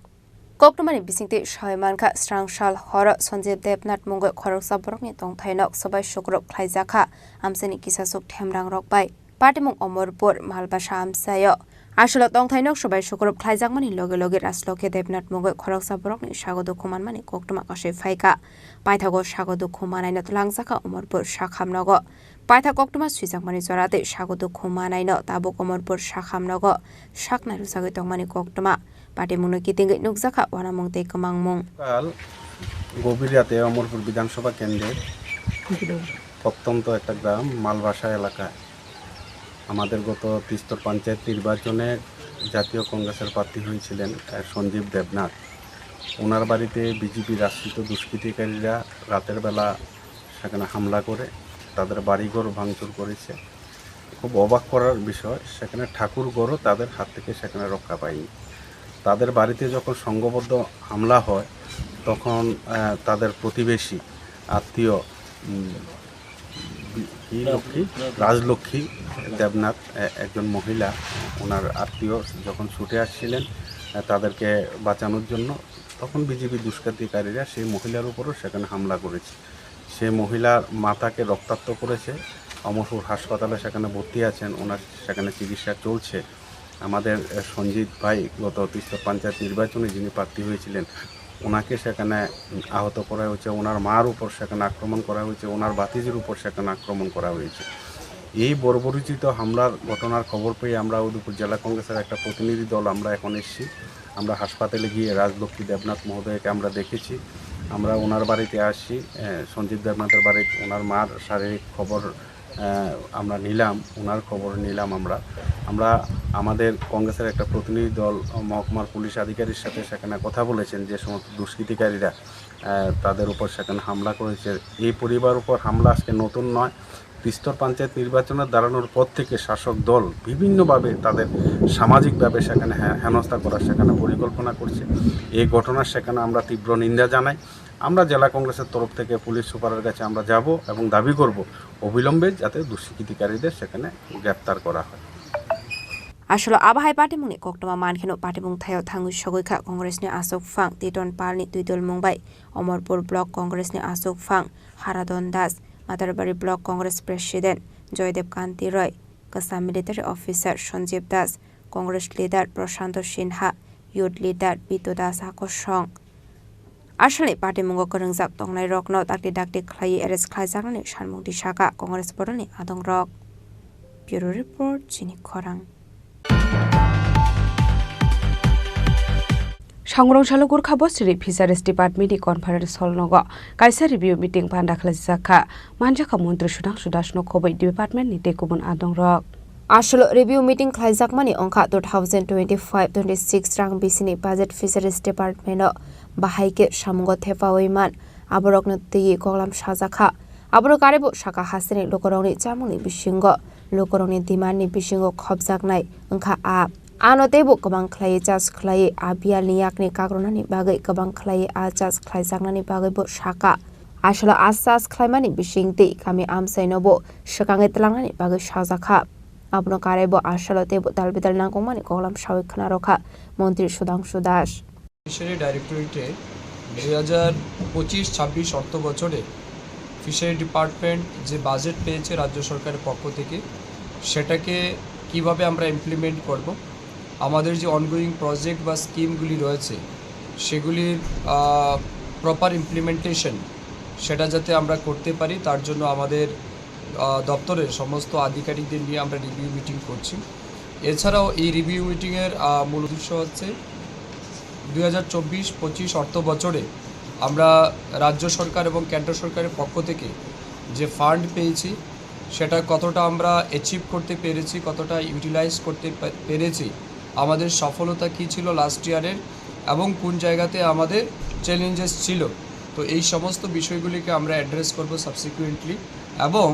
Koktumani bisingte Shaimanka Srangsal horo Sanjeev Debnath mungai khoroksa borokni tongthai nok sebai sugrup khlaijaka amsaini kisasuk themrang rokbai pati mung Omorpur Malbasa amsayo Asolo tongthainok sabai sugrup khlaijakmani loge loge Rasloke Debnath mungai khoroksa borokni sago dukhuman mani koktuma kashe phaika paithago sago dukhumanai no tlangjaka Omorpur shakhamnogo paitha koktuma suijakmani jorate sago dukhumanai no tabo Omorpur shakhamnogo shaknai rusagoi tongmani koktuma pati mungno kitingai nukjaka wanamung tei kamangmung কাল গভীর রাতে অমরপুর বিধানসভা কেন্দ্রের প্রত্যন্ত একটা গ্রাম মালবাসা এলাকায় আমাদের গত ত্রিস্তর পঞ্চায়েত নির্বাচনে জাতীয় কংগ্রেসের প্রার্থী হয়েছিলেন সঞ্জীব দেবনাথ ওনার বাড়িতে বিজেপির আশ্রিত দুষ্কৃতিকারীরা রাতের বেলা সেখানে হামলা করে তাদের বাড়িঘর ভাঙচুর করেছে খুব অবাক করার বিষয় সেখানে ঠাকুরঘরও তাদের হাত থেকে সেখানে রক্ষা পায়নি তাদের বাড়িতে যখন সংঘবদ্ধ হামলা হয় তখন তাদের প্রতিবেশী আত্মীয় রাজলক্ষ্মী দেবনাথ একজন মহিলা ওনার আত্মীয় যখন ছুটে আসছিলেন তাদেরকে বাঁচানোর জন্য তখন বিজেপি দুষ্কৃতিকারীরা সেই মহিলার উপরও সেখানে হামলা করেছে সেই মহিলার মাথাকে রক্তাক্ত করেছে অমরপুর হাসপাতালে সেখানে ভর্তি আছেন ওনার সেখানে চিকিৎসা চলছে আমাদের সঞ্জিত ভাই গত ত্রিস্তর পঞ্চায়েত নির্বাচনে যিনি প্রার্থী হয়েছিলেন ওনাকে সেখানে আহত করা হয়েছে ওনার মার উপর সেখানে আক্রমণ করা হয়েছে ওনার ভাতিজির উপর সেখানে আক্রমণ করা হয়েছে এই বর্বরোচিত হামলার ঘটনার খবর পেয়ে আমরা উদয়পুর জেলা কংগ্রেসের একটা প্রতিনিধি দল আমরা এখন এসেছি আমরা হাসপাতালে গিয়ে রাজলক্ষ্মী দেবনাথ মহোদয়কে আমরা দেখেছি আমরা ওনার বাড়িতে আসছি সঞ্জীব দেবনাথের বাড়িতে ওনার মার শারীরিক খবর আমরা নিলাম, ওনার খবর নিলাম। আমরা আমাদের কংগ্রেসের একটা প্রতিনিধি দল মহকুমার পুলিশ আধিকারিকের সাথে সেখানে কথা বলেছেন যে সমস্ত দুষ্কৃতিকারীরা তাদের উপর সেখানে হামলা করেছে। এই পরিবার উপর হামলা আজকে নতুন নয়, ত্রিস্তর পঞ্চায়েত নির্বাচনের দাঁড়ানোর পর থেকে শাসক দল বিভিন্নভাবে তাদের সামাজিকভাবে সেখানে হেনস্থা করার সেখানে পরিকল্পনা করছে। এই ঘটনার সেখানে আমরা তীব্র নিন্দা জানাই। আমরা জেলা কংগ্রেসের তরফ থেকে পুলিশ সুপারের কাছে আমরা যাব এবং দাবি করব অবিলম্বে যাতে দুষ্কৃতিকারীদের সেখানে গ্রেপ্তার করা হয়। আসলে আবহাই পাটিমুংনি কক্টমা মানখেনো পাটিমুং থায়াव थांगु सगैखा कांग्रेसनि आशोक फां तिटन पारनि दुइदल मुंबाई अमरपुर ब्लक कांग्रेसनि आशोक फां हारादन दास मातारबाड़ी ब्लक कांग्रेस प्रेसिडेंट जयदेव कांति रॉय कसा मिलिटारी ऑफिसर संजीव दास कांग्रेस लीडर प्रशांत सिन्हा यूथ लीडर बितु दास आकर्षण আসলে পাটিমুঙ্গ করंजाक तंगनाय रकनो दाक्ति दाक्ति खलाय एरेस्ट खायजाकनानै सानमुं दिसाका कांग्रेस बदलनि आदं रक ब्यूरो रिपोर्ट जिनि खरां सांग्रंसालो गुरखा बस्तिनि फिसारिस डिपार्टमेन्टनि कनफारेन्स हल नग कायसा रिभिउ मिटिं बान्दा खालामजाखा मानजाखा मन्त्री सुदांशु दासनो खबै डिपार्टमेन्टनि टेकुबन आदं रक আসলে রিভিউ মিটিং খাইজাকমানি অংখা 2025-26 রাং বিসিনি বাজেট ফিশারিজ ডিপার্টমেন্ট বাহাইকে সামঙ্গ থেপাওইমান আবরকনো তি গলাম সাজাখা আবরক আরেবো শাখা হাসিনি লোকরংনি চামুনি বিসিঙ্গ লোকরংनि दिमाननि बिसिंग खबजाकनाय ओंखा आनतेबो गोबां खलायै चार्ज खलायै बियालनि याकनि काग्रनानि बागै गोबां खलायै चार्ज खलायजाकनानि बागैबो शाखा आसला आसास खलायमानि बिसिंति गामि आमसाइनबो सकाङै तलांनानि बागै साजाखा आपनो कारेबो आसलतेबो दालबिदाल नांगौमानि गलाम सावै खोनारखा मन्त्री सुदांशु दास ফিশারি ডাইরেক্টরেটে 2025-26 অর্থ বছরে ফিশারি ডিপার্টমেন্ট যে বাজেট পেয়েছে রাজ্য সরকারের পক্ষ থেকে সেটাকে কিভাবে আমরা ইমপ্লিমেন্ট করব, আমাদের যে অনগোয়িং প্রজেক্ট বা স্কিমগুলি রয়েছে সেগুলির প্রপার ইমপ্লিমেন্টেশন সেটা যাতে আমরা করতে পারি তার জন্য আমাদের দপ্তরের সমস্ত আধিকারিকদের নিয়ে আমরা রিভিউ মিটিং করছি। এছাড়াও এই রিভিউ মিটিংয়ের মূল উদ্দেশ্য হচ্ছে 2024-25 অর্থ বছরে আমরা রাজ্য সরকার এবং কেন্দ্র সরকারের পক্ষ থেকে যে ফান্ড পেয়েছি সেটা কতটা আমরা অ্যাচিভ করতে পেরেছি, কতটা ইউটিলাইজ করতে পেরেছি, আমাদের সফলতা কী ছিল লাস্ট ইয়ারের এবং কোন জায়গাতে আমাদের চ্যালেঞ্জেস ছিল। তো এই সমস্ত বিষয়গুলিকে আমরা অ্যাড্রেস করব সাবসিকুয়েন্টলি এবং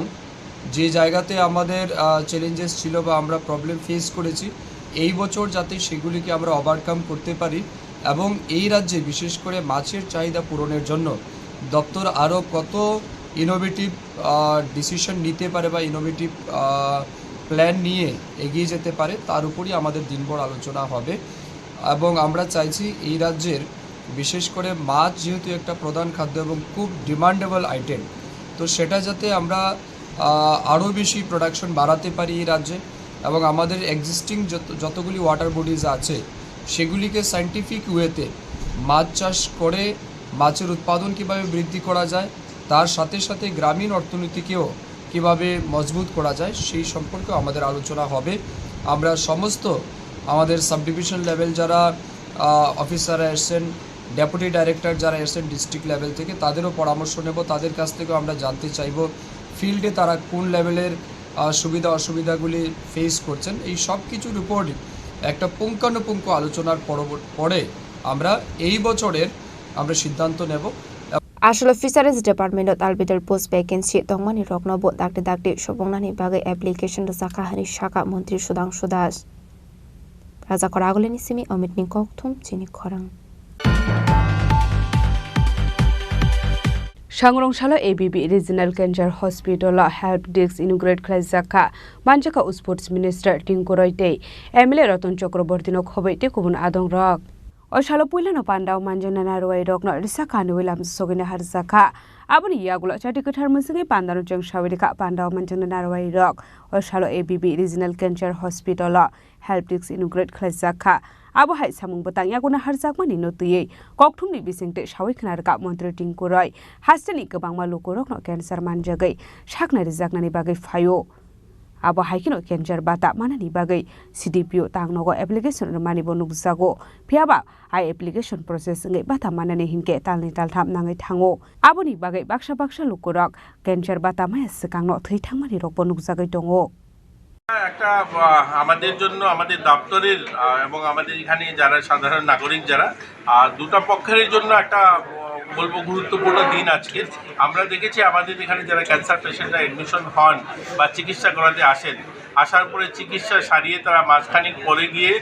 যে জায়গাতে আমাদের চ্যালেঞ্জেস ছিল বা আমরা প্রবলেম ফেস করেছি এই বছর যাতে সেগুলিকে আমরা ওভারকাম করতে পারি এবং এই রাজ্যে বিশেষ করে মাছের চাহিদা পূরণের জন্য দপ্তর আরও কত ইনোভেটিভ ডিসিশন নিতে পারে বা ইনোভেটিভ প্ল্যান নিয়ে এগিয়ে যেতে পারে তার উপরই আমাদের দিনভর আলোচনা হবে। এবং আমরা চাইছি এই রাজ্যের বিশেষ করে মাছ যেহেতু একটা প্রধান খাদ্য এবং খুব ডিমান্ডেবল আইটেম, তো সেটা যাতে আমরা আরও বেশি প্রোডাকশন বাড়াতে পারি এই রাজ্যে এবং আমাদের এক্সিস্টিং যতগুলি ওয়াটার বডিজ আছে সেগুলিকে সায়েন্টিফিক ওয়েতে মাছ চাষ করে মাছের উৎপাদন কীভাবে বৃদ্ধি করা যায় তার সাথে সাথে গ্রামীণ অর্থনীতিকেও কীভাবে মজবুত করা যায় সেই সম্পর্কে আমাদের আলোচনা হবে। আমরা সমস্ত আমাদের সাব ডিভিশন লেভেল যারা অফিসাররা এসেছেন, ডেপুটি ডাইরেক্টর যারা এসেছেন ডিস্ট্রিক্ট লেভেল থেকে তাদেরও পরামর্শ নেব, তাদের কাছ থেকেও আমরা জানতে চাইব ফিল্ডে তারা কোন লেভেলের সুবিধা অসুবিধাগুলি ফেস করছেন। এই সব কিছুর উপরই একটা পুঙ্খানুপুঙ্খ আলোচনার পরে আমরা এই বছরের আমরা সিদ্ধান্ত নেব। আসলে ফিশারিজ ডিপার্টমেন্টত আলবিদাল পোস্ট ভ্যাকেন্সি দংমানি রকনবো দাকতে দাকতে সবংনানি বাগে অ্যাপ্লিকেশন জাকাহানি শাখা মন্ত্রী সুদাংশু দাস রাজা করাগলিনি সিমি অমিত নিকথুম চিনি খরাং सांग्रंसालो ABB regional cancer hospital help desk inaugurate खालामजाखा मानजाखा स्पोर्ट्स मिनिस्टर टिंकु रयते एमएलए रतन चक्रवर्ती नो खबैते गुबुन आदं रक असालो पुइलानो पान्डाव मानजना नारुवाई रकनो रिसाखा नुइलाम सगिना हारजाखा आबनि यागुलो चाटी कथार मुसिगे पान्दानो जों सावरिखा पान्डाव मानजना नारुवाई रक असालो ABB regional cancer hospital help desk inaugurate खालामजाखा आबहाय सामुं बतां यागुना हारजाकमानि नतुयै कक्थुमनि बिसिंते सावैखनारका मन्त्री टिंकु रय हास्टेनि गोबांमा लोकरकनो कैंसर मानजागै साखनाय रिजाकनानि बागै फायो abo haikino kenjar bata manani bagai CDPO tangnogo application manibo nukjago phiaba ai application process ngai bata manani hinke talni taltham nangai thango aboni bagai baksa lukurok kenjar bata maya sikangno thei thangmani rokbo nukjagai tongo একটা আমাদের জন্য আমাদের দপ্তরের এবং আমাদের এখানে যারা সাধারণ নাগরিক যারা দুটো পক্ষের জন্য একটা বলবো গুরুত্বপূর্ণ দিন আজকে আমরা দেখেছি আমাদের এখানে যারা ক্যান্সার পেশেন্টরা অ্যাডমিশন হন বা চিকিৎসা করাতে আসেন আসার পরে চিকিৎসা সারিয়ে তারা মাসখানেক পরে গিয়ে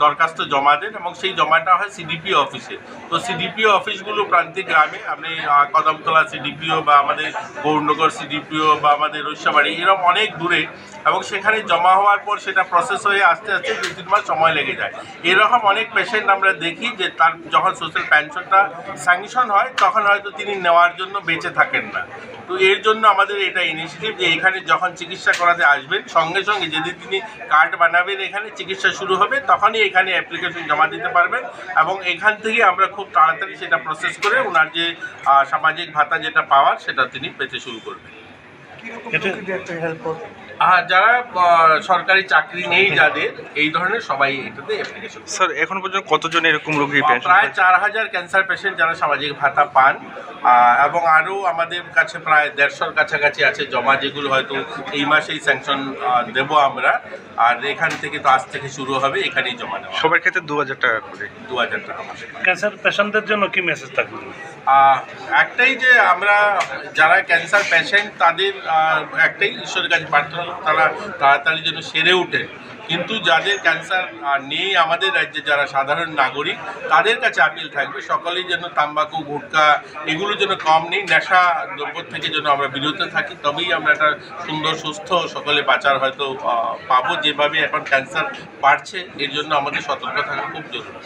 দরখাস্ত জমা দেন এবং সেই জমাটা হয় সিডিপিও অফিসে তো সিডিপিও অফিসগুলো প্রান্তিক গ্রামে আপনি কদমতলা সিডিপিও বা আমাদের গৌরনগর সিডিপিও বা আমাদের রৈশাবাড়ি এরকম অনেক দূরে এবং সেখানে জমা হওয়ার পর সেটা প্রসেস হয়ে আস্তে আস্তে 2-3 মাস সময় লেগে যায় এরকম অনেক পেশেন্ট আমরা দেখি যে তার যখন সোশ্যাল পেনশনটা স্যাংশন হয় তখন হয়তো তিনি নেওয়ার জন্য বেঁচে থাকেন না তো এর জন্য আমাদের এটা ইনিশিয়েটিভ যে এখানে যখন চিকিৎসা করাতে আসবেন সঙ্গে সঙ্গে যেদিন তিনি কার্ড বানাবেন এখানে চিকিৎসা শুরু হবে তখনই এখানে অ্যাপ্লিকেশন জমা দিতে পারবেন এবং এখান থেকে আমরা খুব তাড়াতাড়ি সেটা প্রসেস করে ওনার যে সামাজিক ভাতা যেটা পাওয়ার সেটা তিনি পেতে শুরু করবেন যারা সরকারি চাকরি নেই যাদের এই ধরনের সবাই এটাতে অ্যাপ্লিকেশন স্যার এখন পর্যন্ত কতজন এরকম রোগী প্রায় 4000 ক্যান্সার পেশেন্ট যারা সামাজিক ভাতা পান এবং আরও আমাদের কাছে প্রায় 150-র কাছাকাছি আছে জমা যেগুলো হয়তো এই মাসেই স্যাংশন দেব আমরা আর এখান থেকে তো আজ থেকে শুরু হবে এখানেই জমা নেওয়া সবার ক্ষেত্রে 2000 টাকা করে 2000 টাকা মাসে ক্যান্সার পেশেন্টদের জন্য কি মেসেজ থাকবে একটাই যে আমরা যারা ক্যান্সার পেশেন্ট তাদের একটাই ঈশ্বরের কাছে প্রার্থনা তারা তাড়াতাড়ি যেন সেরে ওঠেন কিন্তু যাদের ক্যান্সার নেই আমাদের রাজ্যে যারা সাধারণ নাগরিক তাদের কাছে আপিল থাকবে সকলেই যেন তাম্বাকু গুটখা এগুলো যেন কম নেই নেশা দ্রব্য থেকে যেন আমরা বিরত থাকি তবেই আমরা একটা সুন্দর সুস্থ সকলে বাঁচার হয়তো পাবো যেভাবে এখন ক্যান্সার বাড়ছে এর জন্য আমাদের সতর্ক থাকা খুব জরুরি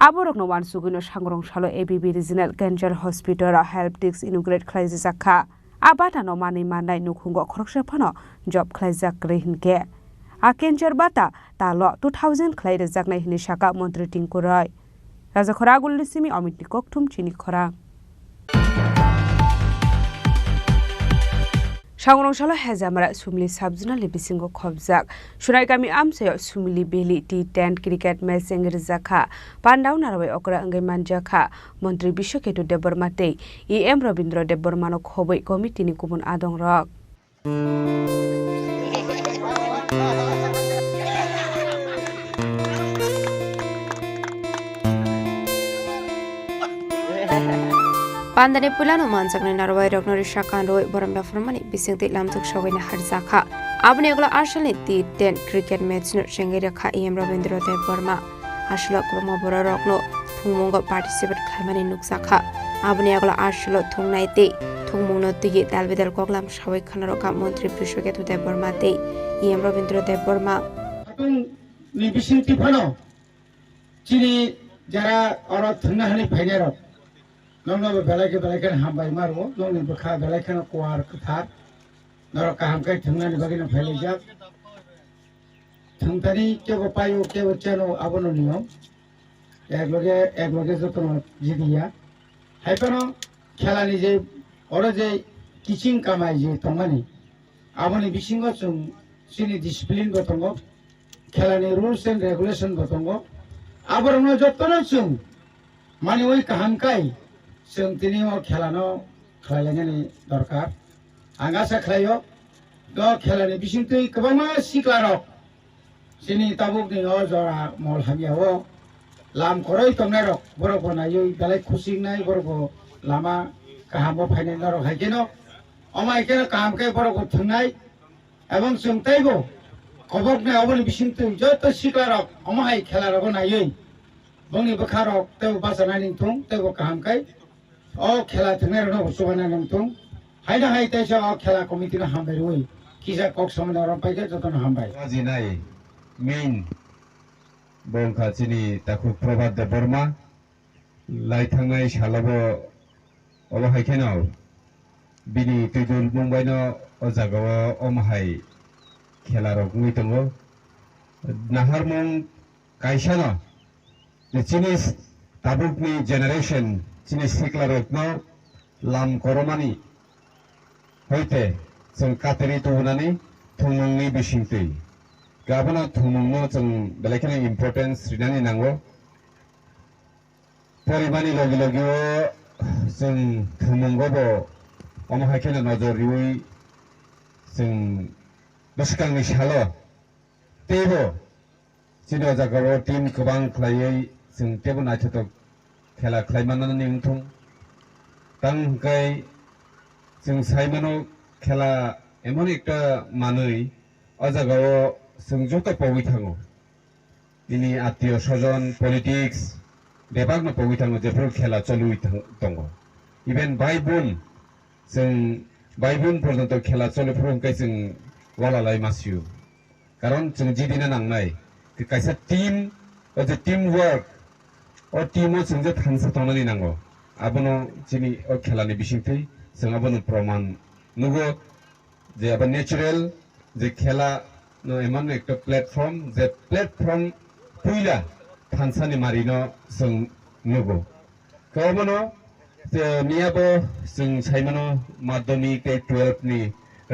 আবরক নওয়ান সুগুনো সাংরং সালো ABB regional cancer hospital help desk inaugurate খাইজি জাখা আবাদানো মানি মানাই নুখুঙ্গ খরকসা ফানো জব খাইজাক রেহিনকে आ केन्सार बाता तालो 2000 खलाइ रजाकनाय हिनि साका मन्त्री टिंकुराय राजा खरा गुलसिमी अमित कोकथुम चिनि खरा सांगरंसालो हेजामारा सुमली साबजुनालि बिसिंगो खबजाक सुनायगामि आमसायाव सुमली बेलि टी10 क्रिकेट मैच एंगरि जाखा पान्डाव नारबाय अकरा अंगै मानजाखा मन्त्री बिश्वकेतु देबबर्माते एम रवीन्द्र देबबर्मानो खबै कमिटिनि गुबुन आदं रक Pandane pulano manjakne narwai roknori shakan roi boram bafrmani bisingti lamjak shogine harjaka abne ogla arshali T10 cricket match no shengai rakha em Ravindra Deborma ashlo kromo bora rokno thungmongo participate khamani nukjaka abne ogla ashlo thungnaite thungmungno tigi dalbedal koklam sawai khanaro ka mantri Bishwaketu Deborma te em Ravindra Deborma ni bisingti phano chini jara ora thungnahani phainero नंगनो बेलाके हामबाय मारो नंगनि बखा बेलाके कोवार कथा नर कामकै थंगनानि बगिन फैलाइजा थंतानि केबो पायो केबो चेनो आबनो नियम एक लगे जतन जिदिया हाइपनो खेलानि जे अरे जे टिचिं कामाय जे तंगानि आबनि बिसिंगो जों सिनि डिसिप्लिन बतंगो खेलानि रुल्स एंड रेगुलेशन बतंगो आबरनो जतन जों माने ओइ कामकै जों दिनै खेलानो खेलायनायनि दरकार आं आसा खालायो द खेलानि बिसिंथै गोबां सिख्लारक जोंनि ताबुकनि जरा मल हामियाव लाम खरै तंनाय रक बरफ बनायो बेलाय खुसिंनाय बरफ लामा गाहाम फायनाय नरक हायकेनो अमायकेनो कामकै बरफ थंनाय एवं जों ताइबो खबरनि अबनि बिसिंथै जत सिख्लारक अमाय खेलारक नायै बंनि बखारक तेबो बाजानायनि थं तेबो कामकै ओ खेला थंनाय रनो सुबाना नंतों हायना हाय तैसा ओ खेला कमिटिनो हामबाय रोय किजा कक समना रंपायके जतन हामबाय जिनाय मेन बंखाचिनि ताखु प्रभात देबबर्मा लाइथांनाय सालाबो अबो हायखेनाव बिनि तैदुल मुंबायनो ओ जागाव अमहाय खेला रगुइ दङो नाहारमं कायसानो जिनिस ताबुकनि जेनारेशन जिनिस सिख्लारकनो लाम करमानि हयते जों कातेरि दौनानै थुमुंनि बिसिंतै गाबोना थुमुंनो जों बेलेखाने इम्पर्टेन्स रिनानि नांगौ परिबानि लगे लगे जों थुमुंगोबो अमहायखेना नजरियै जों दसखांनि सालो तेबो जिनो जागाव टीम गोबां खालायै जों तेबो नायथ'थ खेला खालायमानानै उनथं तांखाय जों साइमानो खेला एमन एकटा मानै अजागाव जों जत पावै थाङो दिनै आत्मीय स्वजन पलिटिक्स बेबागनो पावै थाङो जेफोर खेला चलुयै दङ इभेन भाई बोन जों भाई बोन पर्यन्त खेला चलुफोरखाय जों वालालाय मासियो कारण जों जिदिना नांनाय कायसा टीम जे टीम वर्क अ टीमो जों जे थांसा थांनानै नांगौ आबनो जिनि खेलानि बिसिंथै जों आबनो प्रमाण नुगो जे अब नेचुरल जे खेला नो एमन एक प्लेटफर्म जे प्लेटफर्म पुइला थांसानि मारिनो जों नुगो कमनो जे मियाबो जों साइमानो माध्यमिक 12 नि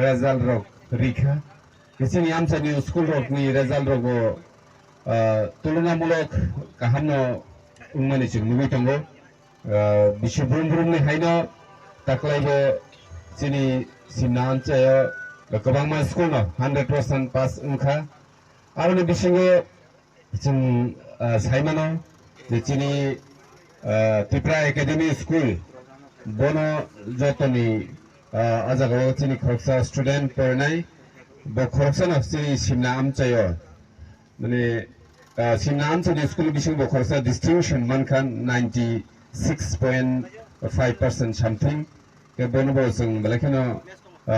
रिजल्ट रक रिखा किसिनि आमसानि स्कुल रक नि रिजल्ट रगो तुलनामूलक गाहामनो उंमानि जों नुबाय दङो बिसु ब्रुमब्रुमनि हायनो दाख्लैबो जोंनि सिमना ओनसोलाव गोबां मा स्कुल 100% पास उनखा आरो बिसिङो जों साइमानो जे जोंनि त्रिपुरा एकाडेमी स्कुल बनो जतनि आजागाव जोंनि खरसा स्टुडेन्ट फरायनाय बखरसानो जोंनि सिमना ओनसोलाव माने सिमना ओनसोलनि स्कुल बिसिं बखरसा डिस्टिंक्शन मोनखान 96.5% something के बनबो जों बेलेखानो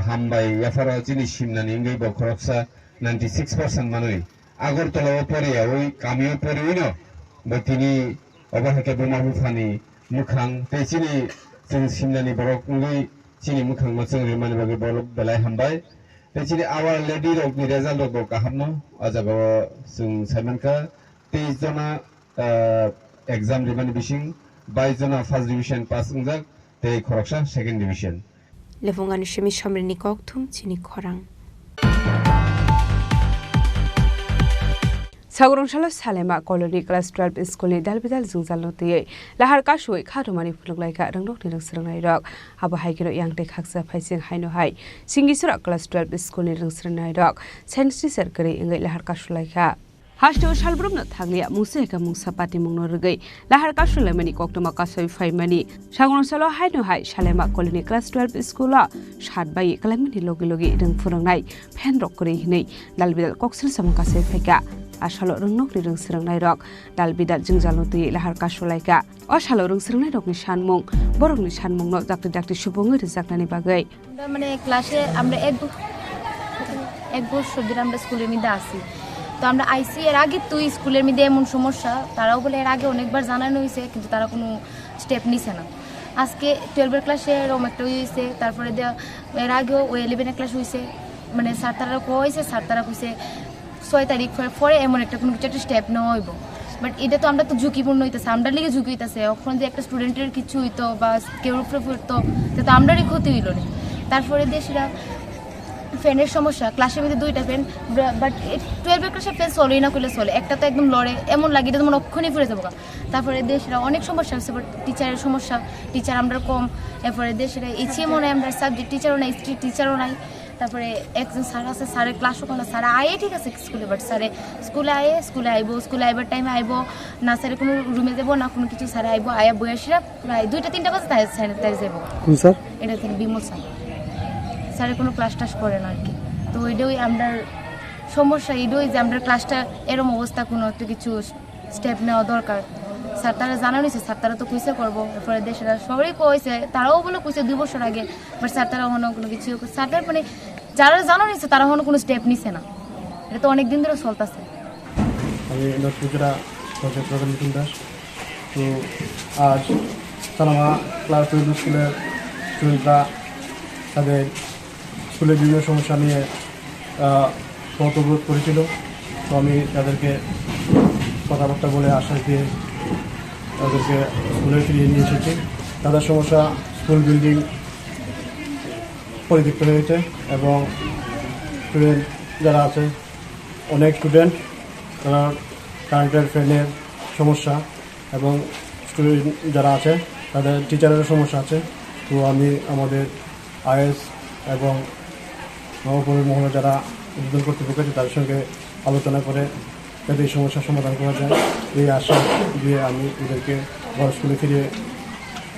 हामबाय याफारा जोंनि सिमनानि इंगै बखरसा 96% मानै आगरतलाव परियावै गामियाव परियैनो बतिनि अबहाके बोमा बुफानि मुखां तेसिनि जों सिमनानि बरक इंगै जोंनि मुखां जों रिमानि बागै बरक बेलाय हामबाय तेसिनि आवार लेडि रकनि रिजाल्ट रक गाहामनो आजागाव जों साइमानका 23 जना एग्जाम रिमानि बिसिं 22 जना फार्स्ट डिविजन पास उंजाक ते खरकसा सेकेंड डिविजन लेफुंगानि सिमी समरिनि ककथुम चिनि खरां सागरंशाला सालेमा कॉलोनी क्लास 12 स्कूलनि दालबिदाल जुंजालनोतयै लाहार काशुयै खारुमानि फुलुंलायका रोंनोकनि रोंसोरनाय रक हाबा हायगिनो यांते खाकजा फाइसिं हायनोहाय सिंगिसुरा क्लास 12 स्कूलनि रोंसोरनाय रक साइन्स टीचार गरै इंगै लाहार काशुलायका हास्टो सालब्रुमनो थांलिया मुसेका मुसा पाति मुंनो रगै लाहार काशुलायमानि कक्तमा कासै फाइमानि सागरंशाला हायनोहाय सालेमा कॉलोनी क्लास 12 स्कूला सातबाय कलामनि लगे लगे रों फुरंनाय फेन रक गरै हिनै दालबिदाल कक्सिल समकासै फायका आशालो रोंनोकनि रोंसोरनाय रक दालबिदाल जुंजालनोतयै लाहार काशुलायका अशालो रोंसोरनाय रकनि सानमुं बरकनि सानमुंनो दाक्ति दाक्ति सुबुङै रोजाकनानि बागै মানে ক্লাসে আমরা এক বছর ধরে আমরা স্কুলের মধ্যে আসি তো আমরা আইসি এর আগে তুই স্কুলের মধ্যে এমন সমস্যা তারাও বলে এর আগে অনেকবার জানানো হয়েছে কিন্তু তারা কোনো স্টেপ নিছে না আজকে 12 ক্লাসে এরকম একটা হয়েছে তারপরে এর আগেও ওই 11 ক্লাস হয়েছে মানে স্যার তারা কইছে স্যার তারা কইছে 6 তারিখ পরে এমন একটা কোনো কিছু একটা স্টেপ নেওয়া হইব বাট এটা তো আমরা তো ঝুঁকিপূর্ণ হইতেছে আমরা লিগে ঝুঁকি হইতেছে এখন যে একটা স্টুডেন্টের কিছু হইতো বা কেউ উপরে পড়তো তো আমরারই ক্ষতি হইল না তারপরে দেশরা ফ্যানের সমস্যা ক্লাসের মধ্যে দুইটা ফ্যান বাট 12 ক্লাসের ফ্যান চলেই না করলে চলে একটা তো একদম লড়ে এমন লাগে এটা তোমার অক্ষণই ফুরে যাবো তারপরে দেশরা অনেক সমস্যা হচ্ছে বাট টিচারের সমস্যা টিচার আমরা কম এরপরে দেশরা ইচ্ছে মনে হয় আমরা সাবজেক্ট টিচারও নাই স্ট্রিট টিচারও নাই তারপরে একজন স্যার আছে স্যারের ক্লাসও কোনো স্যার আয়ে ঠিক আছে স্কুলে বাট স্যারে স্কুলে আইব স্কুলে আইবার টাইমে আইব না স্যারে কোনো রুমে যাবো না কোনো কিছু স্যারে আইব আয়া বয়সীরা প্রায় 2-3টা বাজে তাই যাবো স্যার এটা থেকে বিমল স্যারে কোনো ক্লাস টাস করে না আর কি তো ওইটাই আমরা সমস্যা এটাই যে আমরা ক্লাসটা এরকম অবস্থা কোনো একটা কিছু স্টেপ নেওয়া দরকার স্যার তারা জানানো হয়েছে স্যার তারা তো কুইসে করবো এরপরে দেশেরা সবারই কইছে তারাও বলে কুইসে 2 বছর আগে বাট স্যার তারা হনো কোনো কিছু স্যার মানে যারা জানানো হয়েছে তারা হনো কোনো স্টেপ নিছে না এটা তো অনেক দিন ধরে চলতেছে আমি নটপুকুরা প্রধান মিঠুন দাস তো আজ সালামা ক্লাস 12 স্কুলের স্টুডেন্টরা তাদের স্কুলের বিভিন্ন সমস্যা নিয়ে পথঅবরোধ করেছিল তো আমি তাদেরকে কথাবার্তা বলে আশ্বাস দিয়ে তাদেরকে স্কুলে ফিরিয়ে নিয়ে এসেছি তাদের সমস্যা স্কুল বিল্ডিং পরিত্যক্ত হয়েছে এবং স্টুডেন্ট যারা আছে, অনেক স্টুডেন্ট তারা কারেন্টের ফ্যানের সমস্যা এবং স্টুডেন্ট যারা আছে তাদের টিচারের সমস্যা আছে। তো আমি আমাদের আইএস এবং নবপুরের মহলে যারা উদ্বোধন কর্তৃপক্ষ আছে তাদের সঙ্গে আলোচনা করে যাতে এই সমস্যার সমাধান করা যায় এই আশা দিয়ে আমি এদেরকে বড় স্কুলে ফিরিয়ে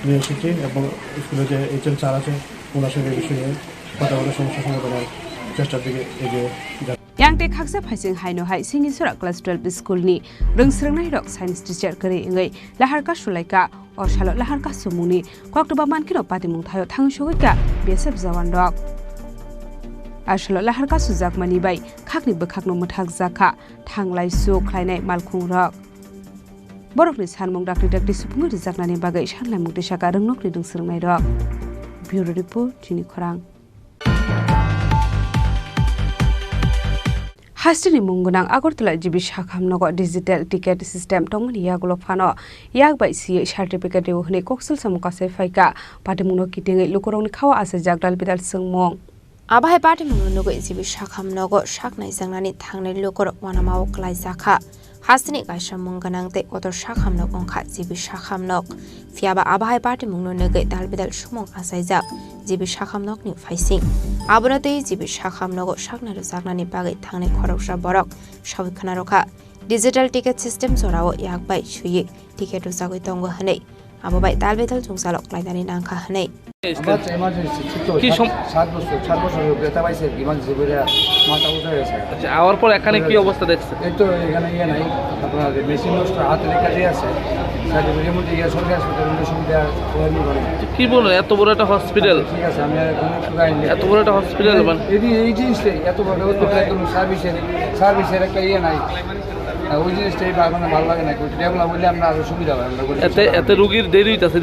নিয়ে এসেছি এবং স্কুলে যে HM স্যার আছে ওনার সঙ্গে বিষয় নিয়ে কথা বলে সমস্যা সমাধানের চেষ্টার দিকে এগিয়ে যায়। Yang te khaksa phaising haino hai singi sura class 12 school ni rungsrngnai rok science teacher kare ingai lahar ka sulaika osalo lahar ka sumuni koktoba mankino patimung thayo thangshogika BSF jawan rok asalo lahar ka sujak mani bai khakni bekhakno muthak jaka thanglai su khlainai malkhung rok borokni sanmung dakri dakri supungi rijaknani bagai sanlai mukti saka rungnokni rungsrngnai rok bureau report chini khorang Hastini mungunang Agartala jibi Shakhamnago digital ticket system tongmani yagulo phano yak bai si certificate hne koksul samukase faika patimuno kitingai lukorongni khawa ase jagdal bidal sungmong Abahai patimuno nugo jibi Shakhamnago shaknai jangnani thangnai lokor wanamao klai jakha Hastini gaisha munganangte kotor Shakhamnog ongkha jibi Shakhamnog fiaba abahai patimungno nugo dalbidal sumong asaijak jibi Shakhamnogni faising Abonate jibi Shakhamnogo shaknaru jaknani bagai thangnai khoroksa borok sabikhana rokha digital ticket system jorao yakbai suyi ticket jagoi tongo hne abobai dalbedal jungsalok lainani nangkha hne আমার এমার্জেন্সি কি 7 বছর বেতা পাইছে ইমার্জেন্সি করে মাথা উঠে গেছে। আচ্ছা আওয়ার পর এখানে কি অবস্থা দেখছেন? এই তো এখানে নাই আপনার মেশিন নষ্ট হাতের কাজে আছে সার্টিফিকেটের মধ্যে সরকারি হাসপাতালের সুবিধা হয়নি করে কি বলেন এত বড় একটা হসপিটাল? ঠিক আছে আমি কোনো গাইনি এত বড় একটা হসপিটাল মানে এই জিনিসটাই এত বড় কোনো সার্ভিসের একটা নাই ওই জিনিসটাই ভালো লাগে না ডেভেলপ হলে আমরা আরো সুবিধা হয় আমরা এত রোগীর দেরি হইতাছে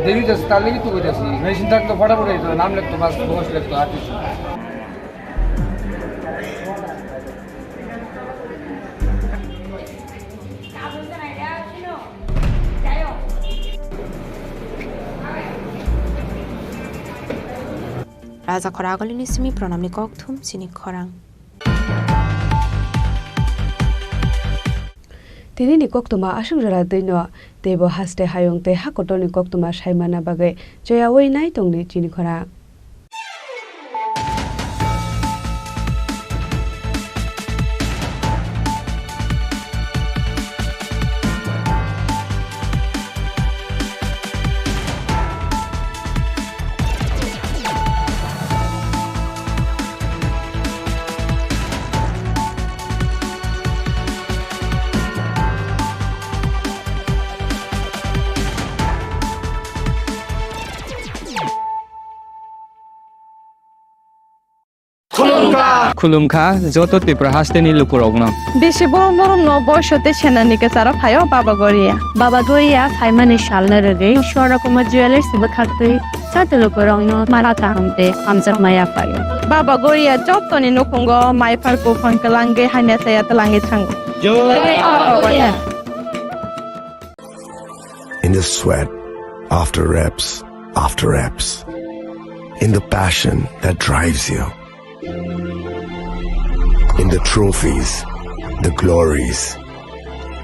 দেরি হইতাছে তার লাগি তো কইতাছি মেশিন থাকতো ফটাফট হইতো নাম লিখতো বাস বস লিখতো আর কিছু Raja Khoragolini simi pronamni kokthum sini khorang Tini ni koktuma asung jara deino tebo haste hayong te hakotoni koktuma saimana bagai joya wei nai tongni chini khora খুলুমখা যত ত্রিপুরা হাসতেনি লুকুরগ্ন বেশি বড় বড় নবশতে সেনানিকে সারা ফায়ও বাবা গরিয়া ফাইমানি শালনা রে সরকম জুয়েলার্স বখাতে সাতে লোকরং মারা তাহমতে আমজা মায়া ফায়ো বাবা গরিয়া যতনি নকুঙ্গ মাইফার কো ফনকলাঙ্গে hyena সায়াত লাঙ্গে থাঙ্গ In the sweat, after reps, in the passion that drives you, in the trophies, the glories,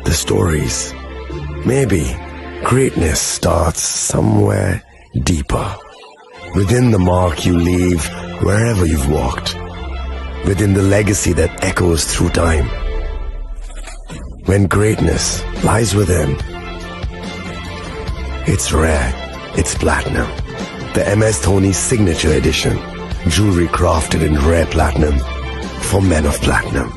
the stories. Maybe greatness starts somewhere deeper, within the mark you leave wherever you've walked, within the legacy that echoes through time. When greatness lies within, it's rare, it's platinum. The MS Dhoni Signature Edition, jewelry crafted in rare platinum for men of platinum.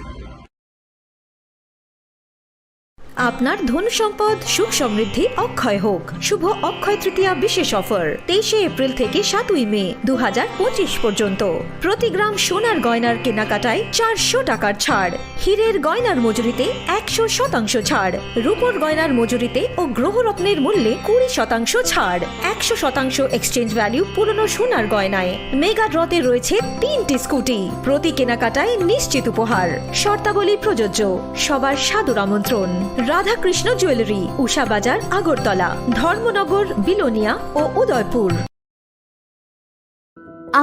আপনার ধন সম্পদ সুখ সমৃদ্ধি অক্ষয় হোক শুভ অক্ষয় তৃতীয়া বিশেষ অফার 23 এপ্রিল থেকে 7 মে 2025 পর্যন্ত প্রতি গ্রাম সোনার গয়নার কেনাকাটায় 400 টাকার ছাড় হীরের গয়নার মজুরিতে 100% ছাড় রূপোর গয়নার মজুরিতে ও গ্রহরত্নের মূল্যে 20% ছাড় 100% এক্সচেঞ্জ ভ্যালু পুরনো সোনার গয়নায় মেগা ড্রতে রয়েছে 3টি স্কুটি প্রতি কেনাকাটায় নিশ্চিত উপহার শর্তাবলী প্রযোজ্য সবার সাদর আমন্ত্রণ রাধাকৃষ্ণ জুয়েলারি উষা বাজার আগরতলা ধর্মনগর বিলোনিয়া ও উদয়পুর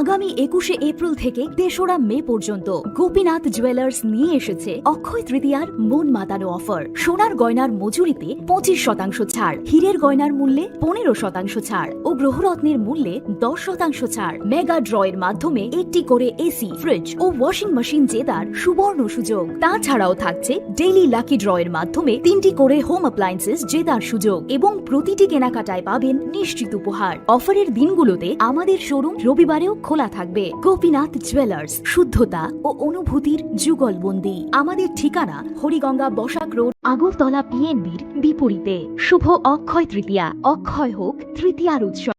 আগামী 21শে এপ্রিল থেকে 3রা মে পর্যন্ত গোপীনাথ জুয়েলার্স নিয়ে এসেছে অক্ষয় তৃতীয়ার মন মাতানো অফার। সোনার গয়নার মজুরিতে 25% ছাড়, হীরের গয়নার মূল্যে 15% ছাড় ও গ্রহরত্নের মূল্যে 10% ছাড়। মেগা ড্রয়ের মাধ্যমে একটি করে এসি, ফ্রিজ ও ওয়াশিং মেশিন জেতার সুবর্ণ সুযোগ। তাছাড়াও থাকছে ডেইলি লাকি ড্রয়ের মাধ্যমে 3টি করে হোম অ্যাপ্লায়েন্সেস জেতার সুযোগ এবং প্রতিটি কেনাকাটায় পাবেন নিশ্চিত উপহার। অফারের দিনগুলোতে আমাদের শোরুম রবিবারেও খোলা থাকবে। গোপীনাথ জুয়েলার্স, শুদ্ধতা ও অনুভূতির যুগলবন্দি। আমাদের ঠিকানা হরিগঙ্গা বসাক রোড, আগরতলা পিএনবির বিপরীতে। শুভ অক্ষয় তৃতীয়া, অক্ষয় হোক তৃতীয়ার উৎসব।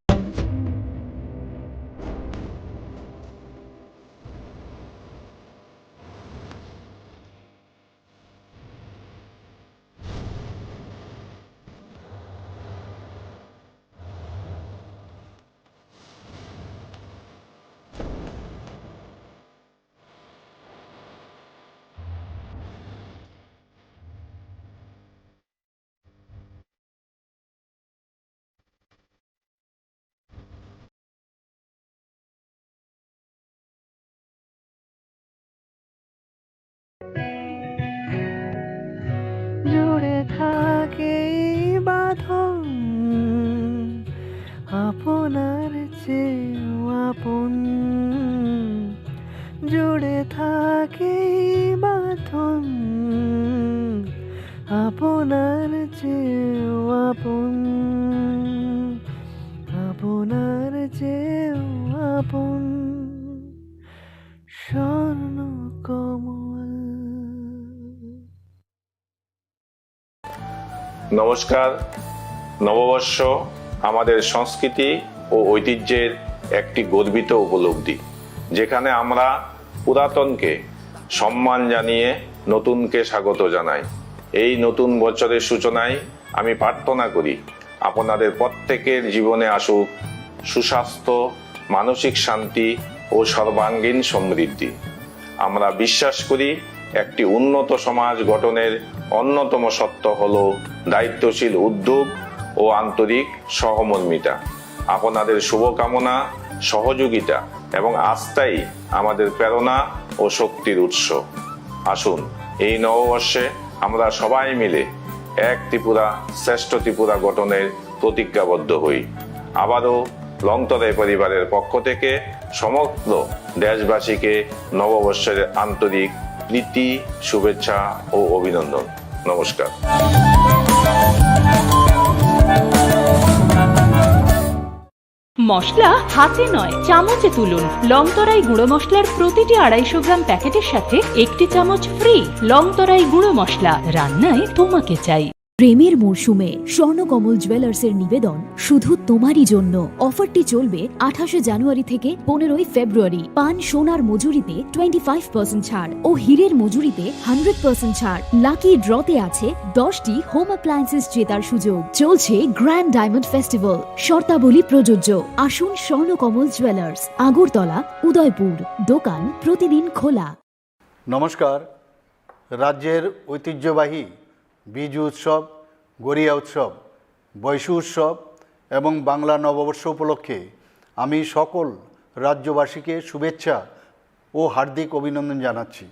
জুড়ে থাকে বাঁধন আপনার চেয়েও আপন, জুড়ে থাকে বাঁধন আপনার চেয়েও আপন, আপনার চেয়েও আপন স্বর্ণ কমল। নমস্কার। নববর্ষ আমাদের সংস্কৃতি ও ঐতিহ্যের একটি গর্বিত উপলব্ধি, যেখানে আমরা পুরাতনকে সম্মান জানিয়ে নতুনকে স্বাগত জানাই। এই নতুন বছরের সূচনায় আমি প্রার্থনা করি আপনাদের প্রত্যেকের জীবনে আসুক সুস্বাস্থ্য, মানসিক শান্তি ও সর্বাঙ্গীন সমৃদ্ধি। আমরা বিশ্বাস করি একটি উন্নত সমাজ গঠনের অন্যতম সত্য হল দায়িত্বশীল উদ্যোগ ও আন্তরিক সহমর্মিতা। আপনাদের শুভকামনা, সহযোগিতা এবং আস্থাই আমাদের প্রেরণা ও শক্তির উৎস। আসুন এই নববর্ষে আমরা সবাই মিলে এক ত্রিপুরা শ্রেষ্ঠ ত্রিপুরা গঠনের প্রতিজ্ঞাবদ্ধ হই। আবারও লংতরাই পরিবারের পক্ষ থেকে সমগ্র দেশবাসীকে নববর্ষের আন্তরিক প্রীতি, শুভেচ্ছা ও অভিনন্দন। নমস্কার। মশলা হাতে নয় চামচে তুলুন। লংতরাই গুঁড়ো মশলার প্রতিটি 250 গ্রাম প্যাকেটের সাথে 1টি চামচ ফ্রি। লংতরাই গুঁড়ো মশলা, রান্নায় তোমাকে চাই। প্রেমের মরশুমে স্বর্ণকমল জুয়েলার্সের নিবেদন শুধু তোমারই জন্য। অফারটি চলবে 28শে জানুয়ারি থেকে 15ই ফেব্রুয়ারি। পান সোনার মজুরিতে 25% ছাড় ও হীরের মজুরিতে 100% ছাড়। লাকি ড্রতে আছে 10টি হোম অ্যাপ্লায়েন্সেস জেতার সুযোগ। চলছে গ্র্যান্ড ডায়মন্ড ফেস্টিভ্যাল, শর্তাবলী প্রযোজ্য। আসুন স্বর্ণকমল জুয়েলার্স, আগরতলা, উদয়পুর। দোকান প্রতিদিন খোলা। নমস্কার। রাজ্যের ঐতিহ্যবাহী বিজু উৎসব, গড়িয়া উৎসব, বৈশু উৎসব এবং বাংলা নববর্ষ উপলক্ষে আমি সকল রাজ্যবাসীকে শুভেচ্ছা ও হার্দিক অভিনন্দন জানাচ্ছি।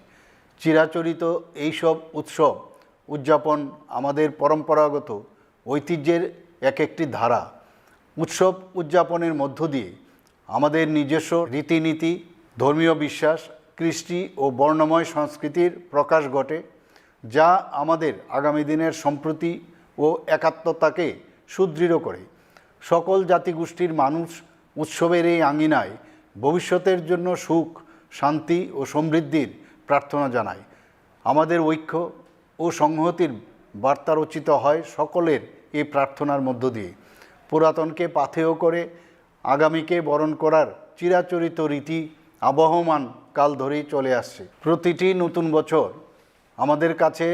চিরাচরিত এইসব উৎসব উদযাপন আমাদের পরম্পরাগত ঐতিহ্যের এক একটি ধারা। উৎসব উদযাপনের মধ্য দিয়ে আমাদের নিজস্ব রীতিনীতি, ধর্মীয় বিশ্বাস, কৃষ্টি ও বর্ণময় সংস্কৃতির প্রকাশ ঘটে, যা আমাদের আগামী দিনের সম্প্রীতি ও একাত্মতাকে সুদৃঢ় করে। সকল জাতিগোষ্ঠীর মানুষ উৎসবের এই আঙিনায় ভবিষ্যতের জন্য সুখ, শান্তি ও সমৃদ্ধির প্রার্থনা জানায়। আমাদের ঐক্য ও সংহতির বার্তা রচিত হয় সকলের এই প্রার্থনার মধ্য দিয়ে। পুরাতনকে পাথেয় করে আগামীকে বরণ করার চিরাচরিত রীতি আবহমান কাল ধরেই চলে আসছে। প্রতিটি নতুন বছর আমাদের কাছে